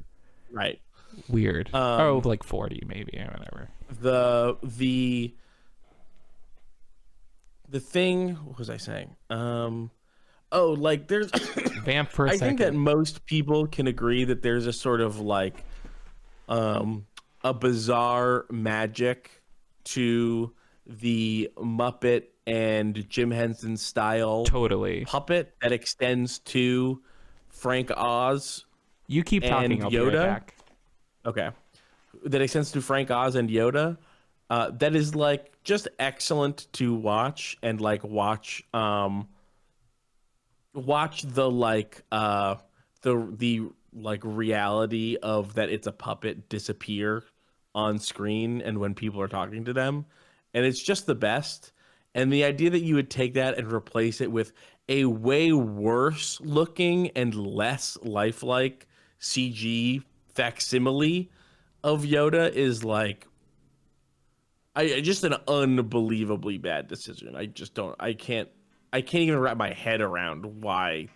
Right. Weird. Like 40 maybe, or whatever. The thing. What was I saying? Like there's. Vamp for a I second. think that most people can agree that there's a sort of like a bizarre magic to the Muppet and Jim Henson style Totally. puppet that extends to Frank Oz. You keep talking, and I'll be right Yoda? back. Okay. That extends to Frank Oz and Yoda. That is like just excellent to watch and like watch the like the like reality of that it's a puppet disappear on screen and when people are talking to them, and it's just the best. And the idea that you would take that and replace it with a way worse looking and less lifelike CG facsimile of Yoda is like just an unbelievably bad decision. I can't even wrap my head around why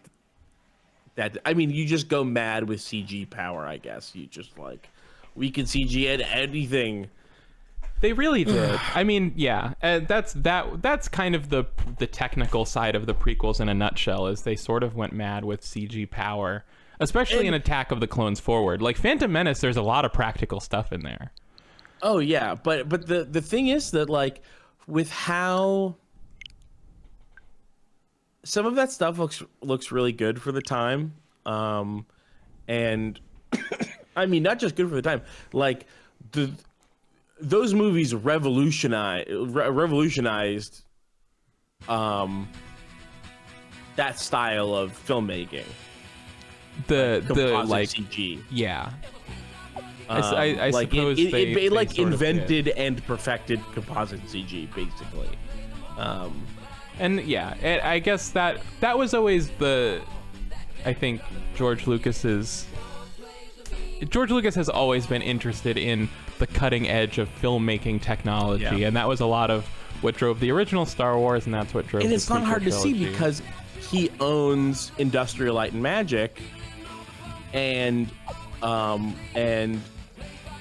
that. I mean, you just go mad with CG power, I guess. You just like, we can CG at anything. They really did. I mean, yeah, that's kind of the technical side of the prequels in a nutshell. Is they sort of went mad with CG power, especially in Attack of the Clones Forward. Like Phantom Menace, there's a lot of practical stuff in there. Oh yeah, but the thing is that like with how some of that stuff looks really good for the time, and I mean not just good for the time, like those movies revolutionized that style of filmmaking. The Composite like CG. Yeah. I like suppose it like sort of invented did. and perfected composite CG basically. And yeah, I guess that was always I think George Lucas has always been interested in the cutting edge of filmmaking technology, Yeah. and that was a lot of what drove the original Star Wars, and that's what drove. And the it's not prequel hard to see trilogy. because he owns Industrial Light and Magic, and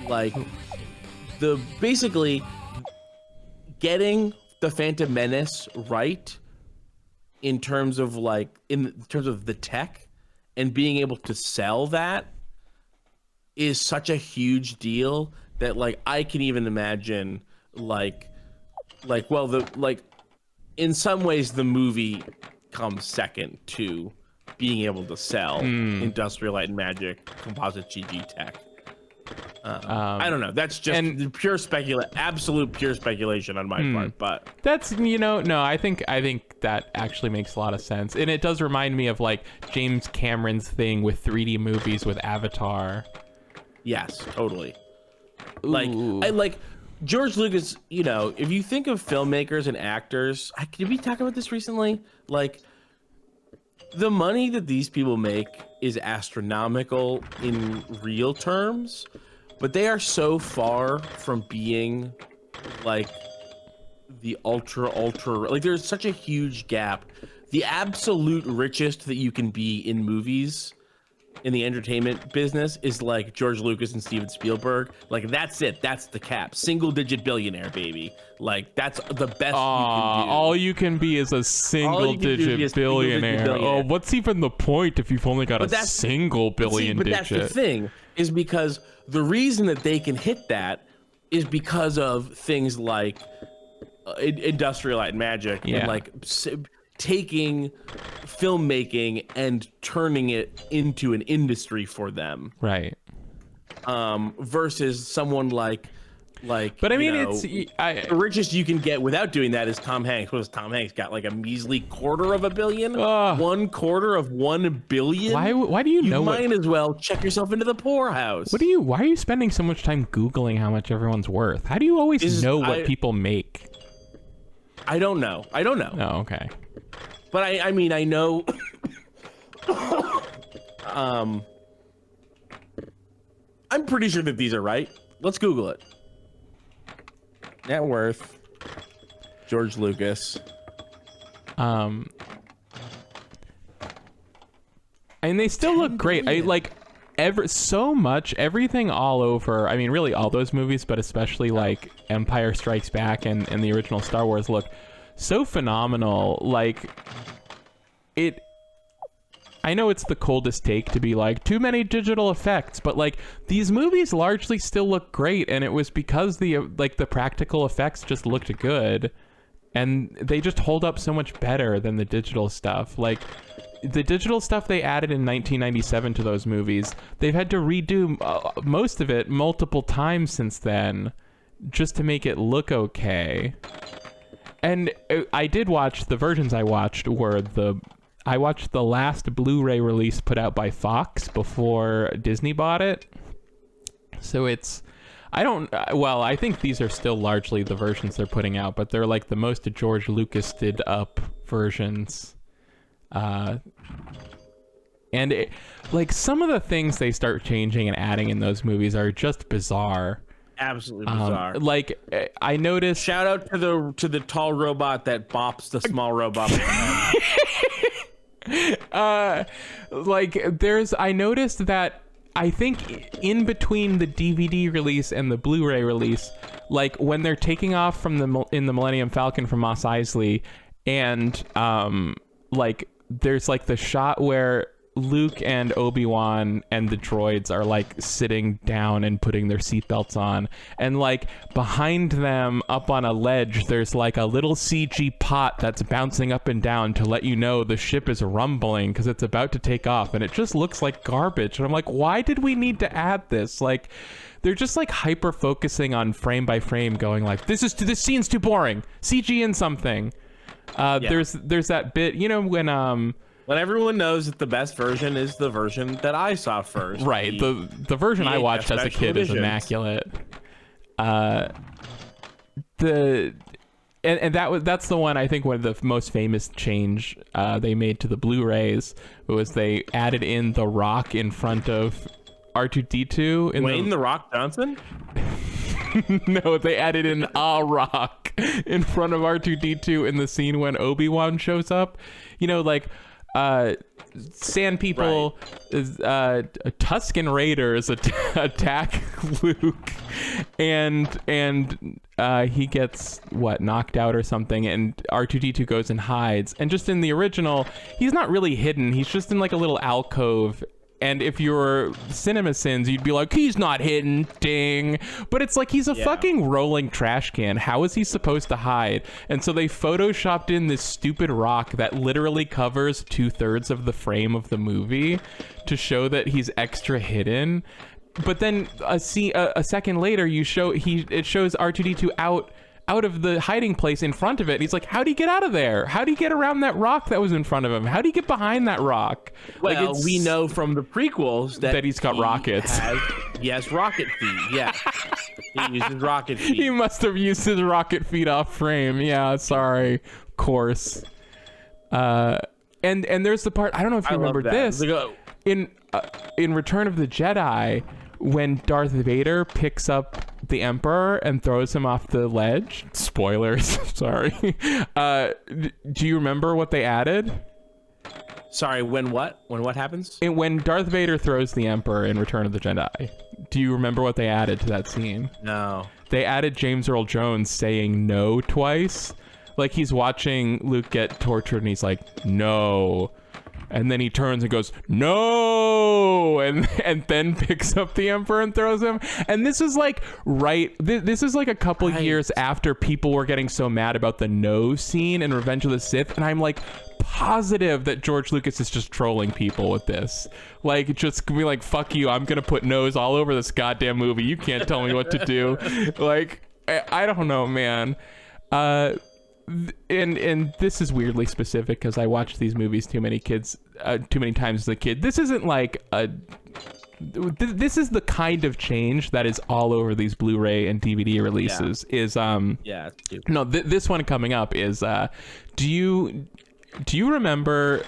like basically getting the Phantom Menace right in terms of the tech and being able to sell that is such a huge deal that like I can even imagine in some ways the movie comes second to being able to sell Industrial Light and Magic composite CG tech. I don't know. That's just pure absolute pure speculation on my part. But that's, no, I think that actually makes a lot of sense. And it does remind me of like James Cameron's thing with 3D movies with Avatar. Yes, totally. Ooh. I like George Lucas, if you think of filmmakers and actors, did we talk about this recently? Like, the money that these people make is astronomical in real terms, but they are so far from being like the ultra, like there's such a huge gap. The absolute richest that you can be in movies in the entertainment business is like George Lucas and Steven Spielberg. Like, that's it. That's the cap. Single digit billionaire, baby. Like, that's the best you can do. All you can be is a single digit billionaire. Oh, what's even the point if you've only got a single billion digit? But that's the thing, is because the reason that they can hit that is because of things like Industrial Light and Magic, and like taking filmmaking and turning it into an industry for them, right? Versus someone like but I mean, the richest you can get without doing that is Tom Hanks. What has Tom Hanks got? Like a measly $250 million? $1/4 billion? Why do you know? You might as well check yourself into the poorhouse. Why are you spending so much time Googling how much everyone's worth? How do you always know what people make? I don't know. Oh, okay. But I mean, I know. I'm pretty sure that these are right. Let's Google it. Net worth, George Lucas. And they still look great. I like everything all over. I mean, really all those movies, but especially like Empire Strikes Back and the original Star Wars look so phenomenal. Like, I know it's the coldest take to be like too many digital effects, but like these movies largely still look great, and it was because the practical effects just looked good, and they just hold up so much better than the digital stuff. Like, the digital stuff they added in 1997 to those movies, they've had to redo most of it multiple times since then just to make it look okay. And I did watch, the versions I watched were I watched the last Blu-ray release put out by Fox before Disney bought it. So I think these are still largely the versions they're putting out, but they're like the most George Lucas did up versions. And like some of the things they start changing and adding in those movies are just bizarre. Absolutely bizarre. Like, I noticed. Shout out to the tall robot that bops the small robot. I noticed that I think in between the DVD release and the Blu-ray release, like when they're taking off in the Millennium Falcon from Mos Eisley, and like there's like the shot where Luke and Obi-Wan and the droids are like sitting down and putting their seatbelts on, and like behind them up on a ledge there's like a little CG pot that's bouncing up and down to let you know the ship is rumbling because it's about to take off, and it just looks like garbage. And I'm like, why did we need to add this? Like, they're just like hyper focusing on frame by frame, going like, this scene's too boring, CG in something. There's that bit, when everyone knows that the best version is the version that I saw first. Right. The version I watched as a kid is immaculate. That's the one, I think, one of the most famous change they made to the Blu-rays was they added in The Rock in front of R2-D2. Wayne The Rock Johnson? No, they added in a rock in front of R2-D2 in the scene when Obi-Wan shows up. Sand people, right. Tusken Raiders attack Luke, and he gets knocked out or something, and R2-D2 goes and hides. And just in the original, he's not really hidden. He's just in like a little alcove. And if you're CinemaSins, you'd be like, he's not hidden, ding. But it's like, he's a fucking rolling trash can. How is he supposed to hide? And so they photoshopped in this stupid rock that literally covers 2/3 of the frame of the movie to show that he's extra hidden. but then a second later, it shows R2D2 out of the hiding place in front of it. And he's like, how'd he get out of there? How'd he get around that rock that was in front of him? How'd he get behind that rock? Well, we know from the prequels that he's got rockets. He has rocket feet. Yeah, he uses rocket feet. He must have used his rocket feet off frame. Yeah, sorry. Of course. And there's the part, I don't know if you remember this. In Return of the Jedi, when Darth Vader picks up the Emperor and throws him off the ledge. Spoilers. Sorry. Do you remember what they added? Sorry, when what? When what happens? When Darth Vader throws the Emperor in Return of the Jedi. Do you remember what they added to that scene? No. They added James Earl Jones saying no twice. Like he's watching Luke get tortured and he's like, no. And then he turns and goes, no, and then picks up the Emperor and throws him. And this is like this is like a couple years after people were getting so mad about the no scene in Revenge of the Sith. And I'm like positive that George Lucas is just trolling people with this. Like, just be like, fuck you, I'm going to put no's all over this goddamn movie. You can't tell me what to do. Like, I don't know, man. And this is weirdly specific because I watched these movies too many times as a kid. This isn't like this is the kind of change that is all over these Blu-ray and DVD releases. This one coming up is do you remember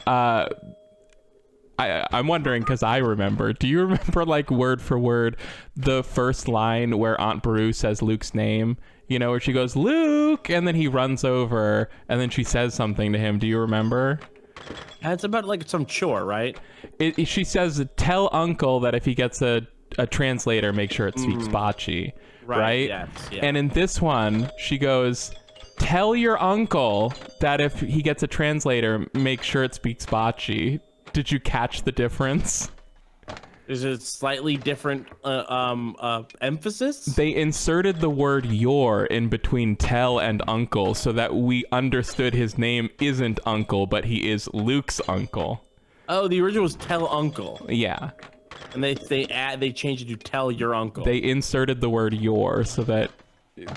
I'm wondering because I remember. Do you remember like word for word the first line where Aunt Beru says Luke's name? You know, where she goes, Luke, and then he runs over, and then she says something to him. Do you remember? It's about like some chore, right? She says, tell Uncle that if he gets a translator, make sure it speaks Bocce, right? Yes, yeah. And in this one, she goes, tell your uncle that if he gets a translator, make sure it speaks Bocce. Did you catch the difference? Is it slightly different emphasis? They inserted the word your in between tell and uncle so that we understood his name isn't Uncle, but he is Luke's uncle. Oh, the original was tell Uncle. Yeah. And they changed it to tell your uncle. They inserted the word your so that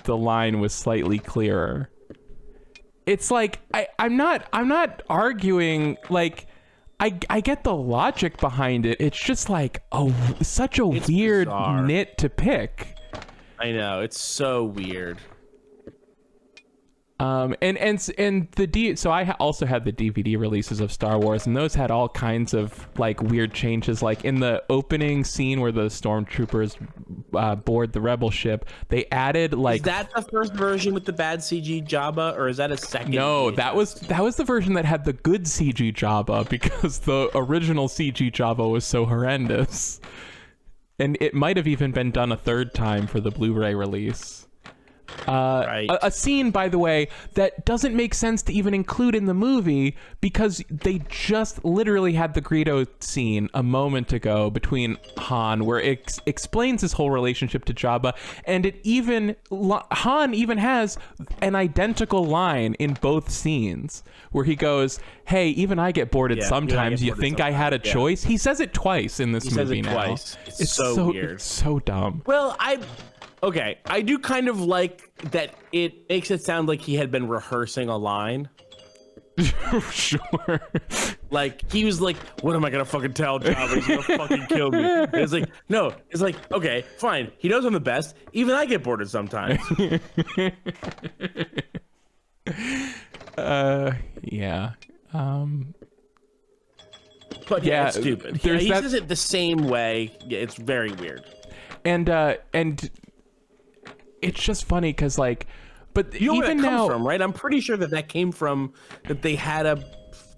the line was slightly clearer. It's like I'm not arguing like I get the logic behind it. It's just like such a weird bizarre nit to pick. I know, it's so weird. So I also had the DVD releases of Star Wars, and those had all kinds of like weird changes. Like in the opening scene where the stormtroopers board the rebel ship, they added like. Is that the first version with the bad CG Jabba, or is that a second? No, that was the version that had the good CG Jabba, because the original CG Jabba was so horrendous, and it might have even been done a third time for the Blu-ray release. Right. A scene, by the way, that doesn't make sense to even include in the movie because they just literally had the Greedo scene a moment ago between Han, where it explains his whole relationship to Jabba, and Han even has an identical line in both scenes where he goes, "Hey, even I get boarded sometimes. You think I had a choice?" He says it twice in this movie now. Twice. It's so weird. It's so dumb. Well, Okay, I do kind of like that it makes it sound like he had been rehearsing a line. Sure. Like, he was like, what am I gonna fucking tell Jabba? He's gonna fucking kill me. And it's like, no. It's like, okay, fine. He knows I'm the best. Even I get boarded sometimes. Yeah. But yeah, it's stupid. He says it the same way. Yeah, it's very weird. And it's just funny because like, but you know even where that now, comes from, right? I'm pretty sure that came from that they had the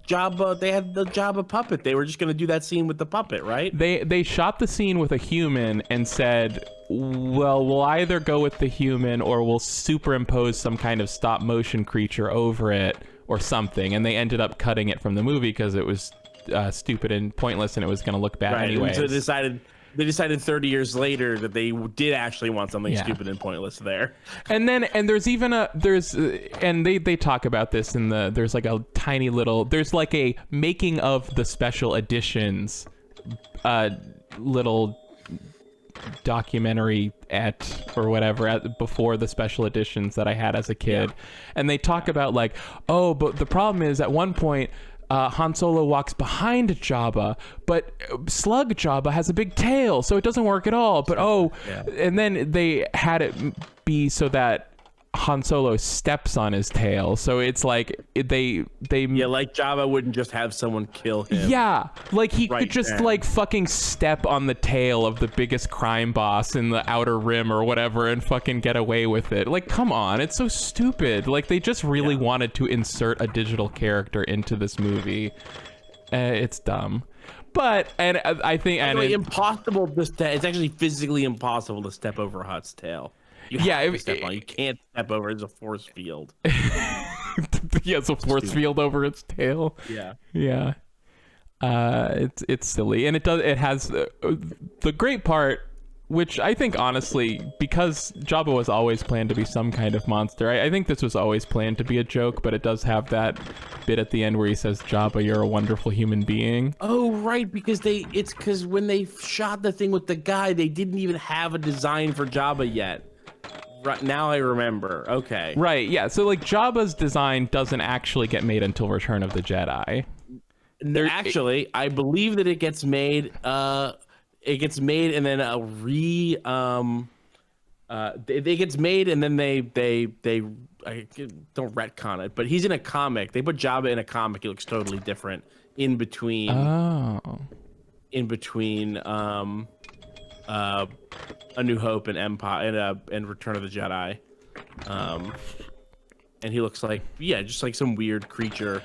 Jabba puppet. They were just gonna do that scene with the puppet, right? They shot the scene with a human and said, well, we'll either go with the human or we'll superimpose some kind of stop motion creature over it or something. And they ended up cutting it from the movie because it was stupid and pointless and it was gonna look bad anyway. So they decided 30 years later that they did actually want something stupid and pointless there. And there's even and they talk about this in there's like a tiny little, there's like a making of the special editions little documentary or whatever before the special editions that I had as a kid, and they talk about like, oh, but the problem is at one point Han Solo walks behind Jabba, but Slug Jabba has a big tail, so it doesn't work at all. But and then they had it be so that Han Solo steps on his tail, so it's like they like Jabba wouldn't just have someone kill him. Yeah, like he could just like fucking step on the tail of the biggest crime boss in the Outer Rim or whatever and fucking get away with it. Like, come on, it's so stupid. Like, they just really wanted to insert a digital character into this movie. It's dumb. But I think impossible to step. It's actually physically impossible to step over Hutt's tail. You can't step over. It's a force field. It's a force field over its tail. Yeah. It's silly, and it has the great part, which I think honestly, because Jabba was always planned to be some kind of monster. I think this was always planned to be a joke, but it does have that bit at the end where he says, "Jabba, you're a wonderful human being." Oh, right, because when they shot the thing with the guy, they didn't even have a design for Jabba yet. Right, now I remember. Okay. Right, yeah. So like Jabba's design doesn't actually get made until Return of the Jedi. I believe that it gets made. It gets made and then it gets made and then they I don't retcon it, but he's in a comic. They put Jabba in a comic. He looks totally different in between. A New Hope and Empire and Return of the Jedi, and he looks like just like some weird creature,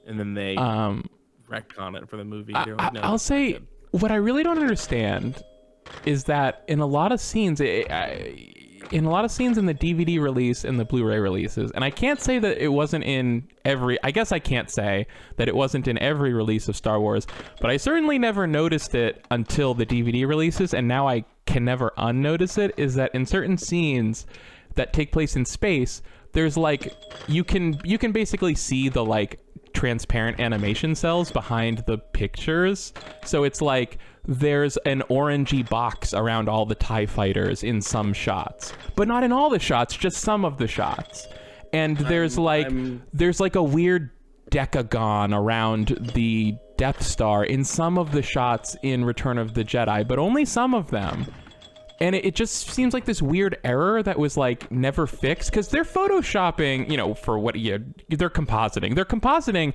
and then they retcon it for the movie. I'll say what I really don't understand is that in a lot of scenes, in the DVD release and the Blu-ray releases, and I can't say that it wasn't in every. I guess I can't say that it wasn't in every release of Star Wars, but I certainly never noticed it until the DVD releases, and now I can never unnotice it. Is that in certain scenes that take place in space, there's like you can basically see the like transparent animation cells behind the pictures, so it's like there's an orangey box around all the TIE fighters in some shots, but not in all the shots, just some of the shots. And there's like a weird decagon around the Death Star in some of the shots in Return of the Jedi, but only some of them. And it just seems like this weird error that was like never fixed, because they're photoshopping, for what they're compositing. They're compositing,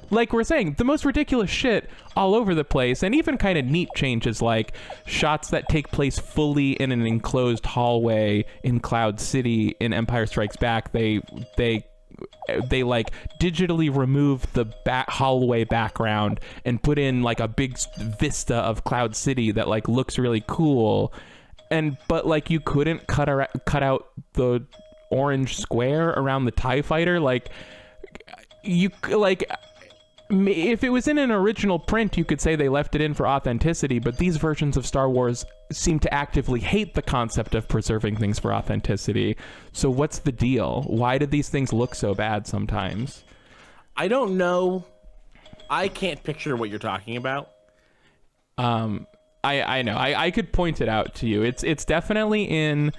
like we're saying, the most ridiculous shit all over the place, and even kind of neat changes, like shots that take place fully in an enclosed hallway in Cloud City in Empire Strikes Back. They like digitally remove the hallway background and put in like a big vista of Cloud City that like looks really cool. But like you couldn't cut out the orange square around the TIE fighter. Like if it was in an original print, you could say they left it in for authenticity, but these versions of Star Wars seem to actively hate the concept of preserving things for authenticity. So what's the deal? Why did these things look so bad sometimes? I don't know. I can't picture what you're talking about. I know. I could point it out to you. It's definitely in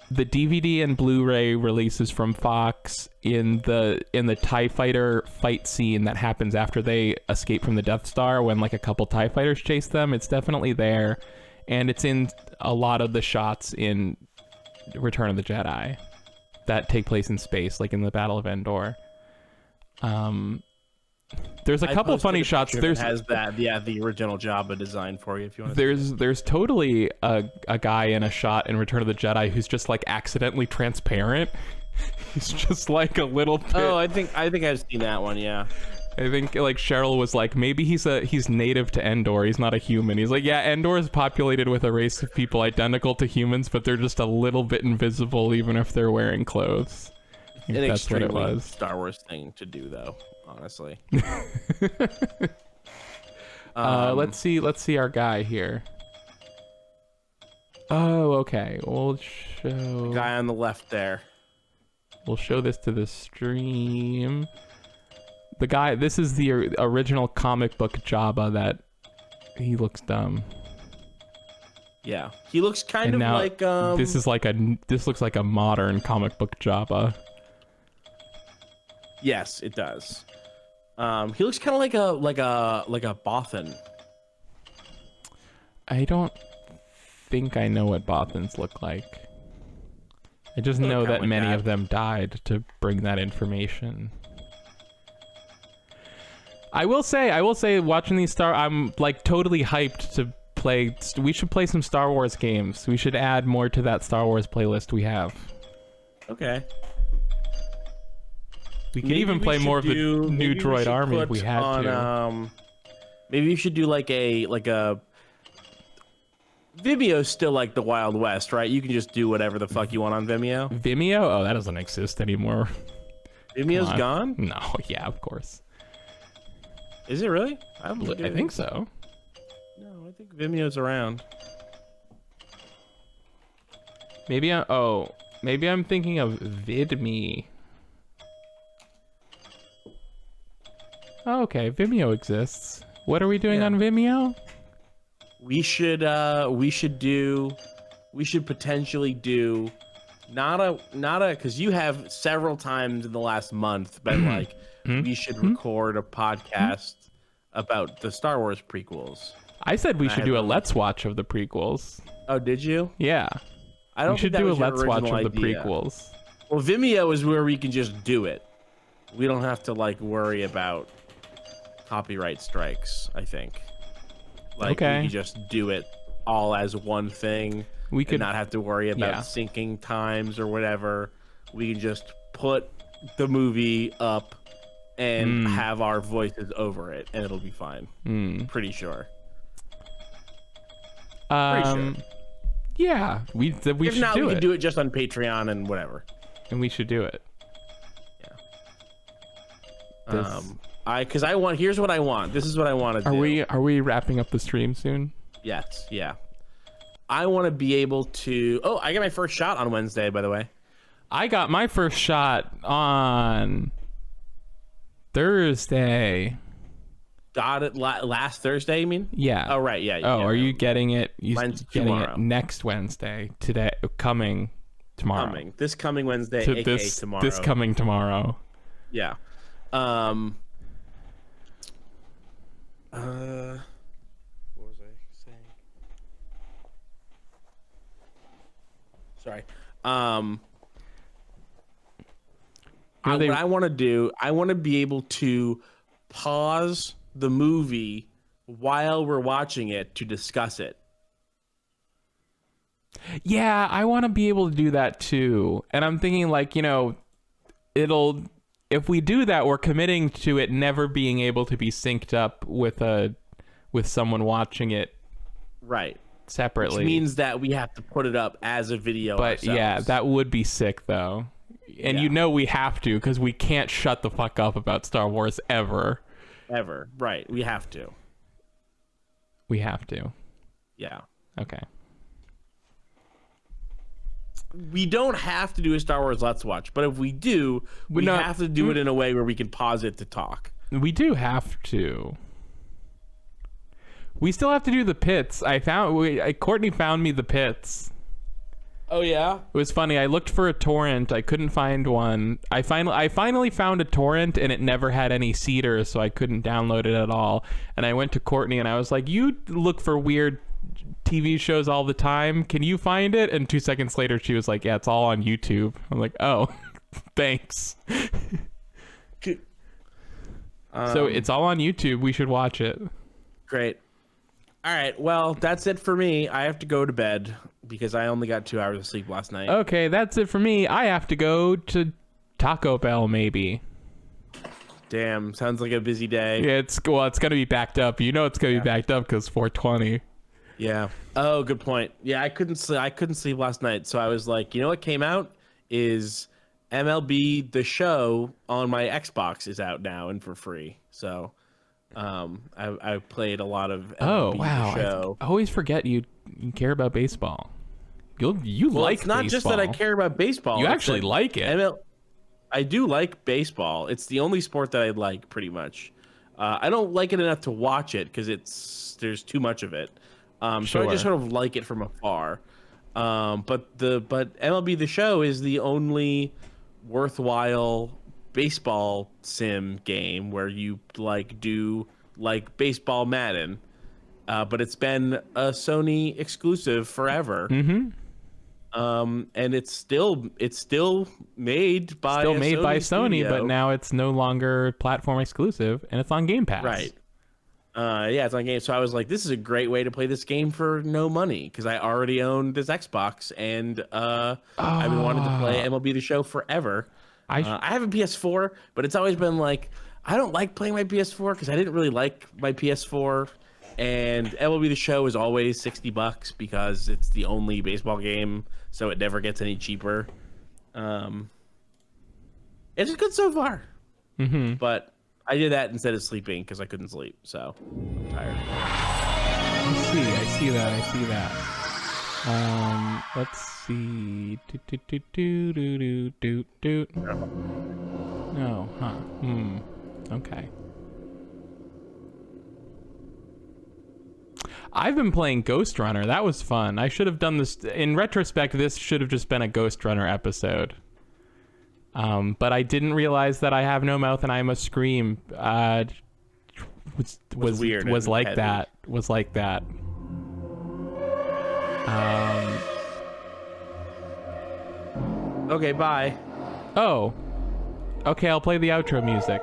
the DVD and Blu-ray releases from Fox, in the TIE fighter fight scene that happens after they escape from the Death Star when like a couple TIE fighters chase them. It's definitely there, and it's in a lot of the shots in Return of the Jedi that take place in space, like in the Battle of Endor. There's a couple funny shots. There's the original Jabba design for you if you want. There's totally a guy in a shot in Return of the Jedi who's just like accidentally transparent. He's just like a little bit. Oh, I think I've seen that one. Yeah. I think like Cheryl was like, maybe he's native to Endor. He's not a human. He's like, yeah, Endor is populated with a race of people identical to humans, but they're just a little bit invisible even if they're wearing clothes. An that's what it was. Star Wars thing to do, though. Honestly. Let's see our guy here. Oh, okay. We'll show the guy on the left there. We'll show this to the stream. The guy. This is the original comic book Jabba. That he looks dumb. Yeah, he looks kind And of now like this looks like a modern comic book Jabba. Yes, it does. He looks kind of like a Bothan. I don't think I know what Bothans look like. I just know kinda that like many that. of them died to bring that information. I will say, watching these I'm like totally hyped to play. We should play some Star Wars games. We should add more to that Star Wars playlist we have. Okay. We could even play more of the new Droid Army if we had to. Maybe you should do like a Vimeo's still like the Wild West, right? You can just do whatever the fuck you want on Vimeo. Vimeo? Oh, that doesn't exist anymore. Vimeo's gone? No, yeah, of course. Is it really? I think so. No, I think Vimeo's around. Maybe I'm thinking of VidMe. Oh, okay, Vimeo exists. What are we doing on Vimeo? We should potentially do not a because you have several times in the last month been like we should record a podcast about the Star Wars prequels. I said we should do a Let's Watch of the prequels. Oh, did you? Yeah. I don't We should think that do a was your Let's Watch of original the idea. prequels. Well, Vimeo is where we can just do it. We don't have to like worry about copyright strikes, I think. Like Okay. we can just do it all as one thing. We could and not have to worry about syncing times or whatever. We can just put the movie up and have our voices over it, and it'll be fine. Pretty sure. Yeah, we If should not, do we it. can do it just on Patreon and whatever. And we should do it. Because I want. Here's what I want. This is what I want to do. Are we wrapping up the stream soon? Yes. Yeah. I want to be able to. Oh, I got my first shot on Wednesday, by the way. I got my first shot on Thursday. Got it last Thursday, you mean? Yeah. Oh, right. Yeah. Oh, are you getting it? Mine's getting tomorrow. it next Wednesday. Today, coming tomorrow. This coming Wednesday, aka tomorrow. This coming tomorrow. Yeah. What was I saying? Sorry. What I want to do, I want to be able to pause the movie while we're watching it to discuss it. Yeah, I want to be able to do that too. And I'm thinking like, if we do that, we're committing to it never being able to be synced up with someone watching it Right. separately. Which means that we have to put it up as a video But ourselves. yeah, that would be sick though. And we have to, because we can't shut the fuck up about Star Wars ever. Ever. Right. We have to. We have to. Yeah. Okay. We don't have to do a Star Wars Let's Watch, but if we do, we have to do it in a way where we can pause it to talk. We do have to. We still have to do the pits. Courtney found me the pits. Oh yeah. It was funny. I looked for a torrent. I couldn't find one. I finally found a torrent, and it never had any seeders, so I couldn't download it at all. And I went to Courtney, and I was like, "You look for weird TV shows all the time. Can you find it?" And 2 seconds later, she was like, "Yeah, it's all on YouTube." I'm like, "Oh, thanks." So it's all on YouTube. We should watch it. Great. All right. Well, that's it for me. I have to go to bed because I only got 2 hours of sleep last night. Okay, that's it for me. I have to go to Taco Bell, maybe. Damn, sounds like a busy day. Yeah, it's gonna be backed up. It's gonna be backed up because 420. Yeah. Oh, good point. Yeah, I couldn't sleep last night, so I was like, what came out is MLB The Show on my Xbox is out now and for free. So, I played a lot of MLB The Show. I always forget you care about baseball. You like it's not baseball. just that I care about baseball. You it's actually that like it. I do like baseball. It's the only sport that I like, pretty much. I don't like it enough to watch it because there's too much of it. So I just sort of like it from afar. But MLB The Show is the only worthwhile baseball sim game where you do baseball Madden. But it's been a Sony exclusive forever. Mm-hmm. And it's still made by Sony, studio. but now it's no longer platform exclusive, and it's on Game Pass. Right. Yeah, it's on game. So I was like, this is a great way to play this game for no money because I already own this Xbox, and I've been wanting to play MLB The Show forever. I have a PS4, but it's always been like, I don't like playing my PS4 because I didn't really like my PS4. And MLB The Show is always $60 because it's the only baseball game, so it never gets any cheaper. It's good so far. Mm-hmm. But I did that instead of sleeping because I couldn't sleep, so I'm tired. I see that. Let's see. No, huh? Okay. I've been playing Ghost Runner. That was fun. I should have done this. In retrospect, this should have just been a Ghost Runner episode. But I didn't realize that I Have No Mouth and I Must Scream was weird. Was like that. Was like that. Okay, bye. Oh. Okay, I'll play the outro music.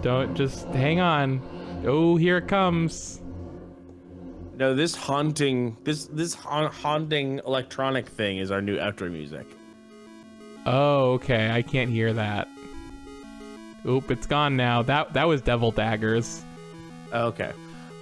Don't just hang on. Oh, here it comes. No, this haunting electronic thing is our new outro music. Oh, okay. I can't hear that. Oop, it's gone now. That was Devil Daggers. Okay.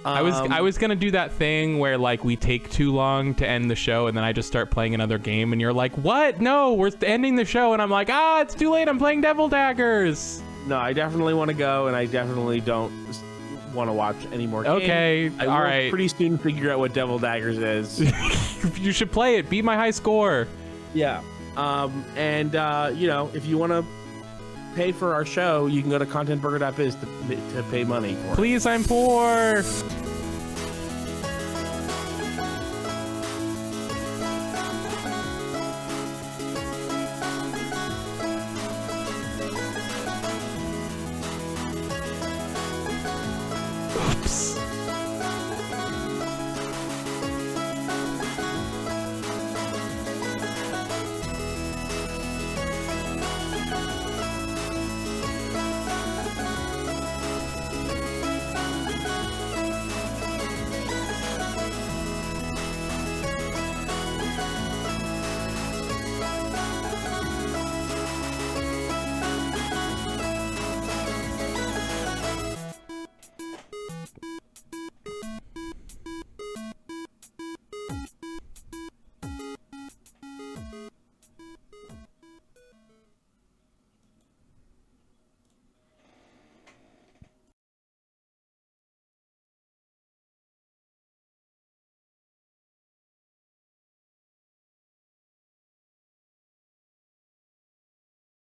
I was gonna do that thing where like we take too long to end the show and then I just start playing another game and you're like, what? No, we're ending the show, and I'm like, it's too late. I'm playing Devil Daggers. No, I definitely want to go, and I definitely don't want to watch any more games. Okay, I all will right. pretty soon figure out what Devil Daggers is. You should play it. Beat my high score. Yeah. And if you want to pay for our show, you can go to contentburger.biz to pay money for it. Please, I'm poor.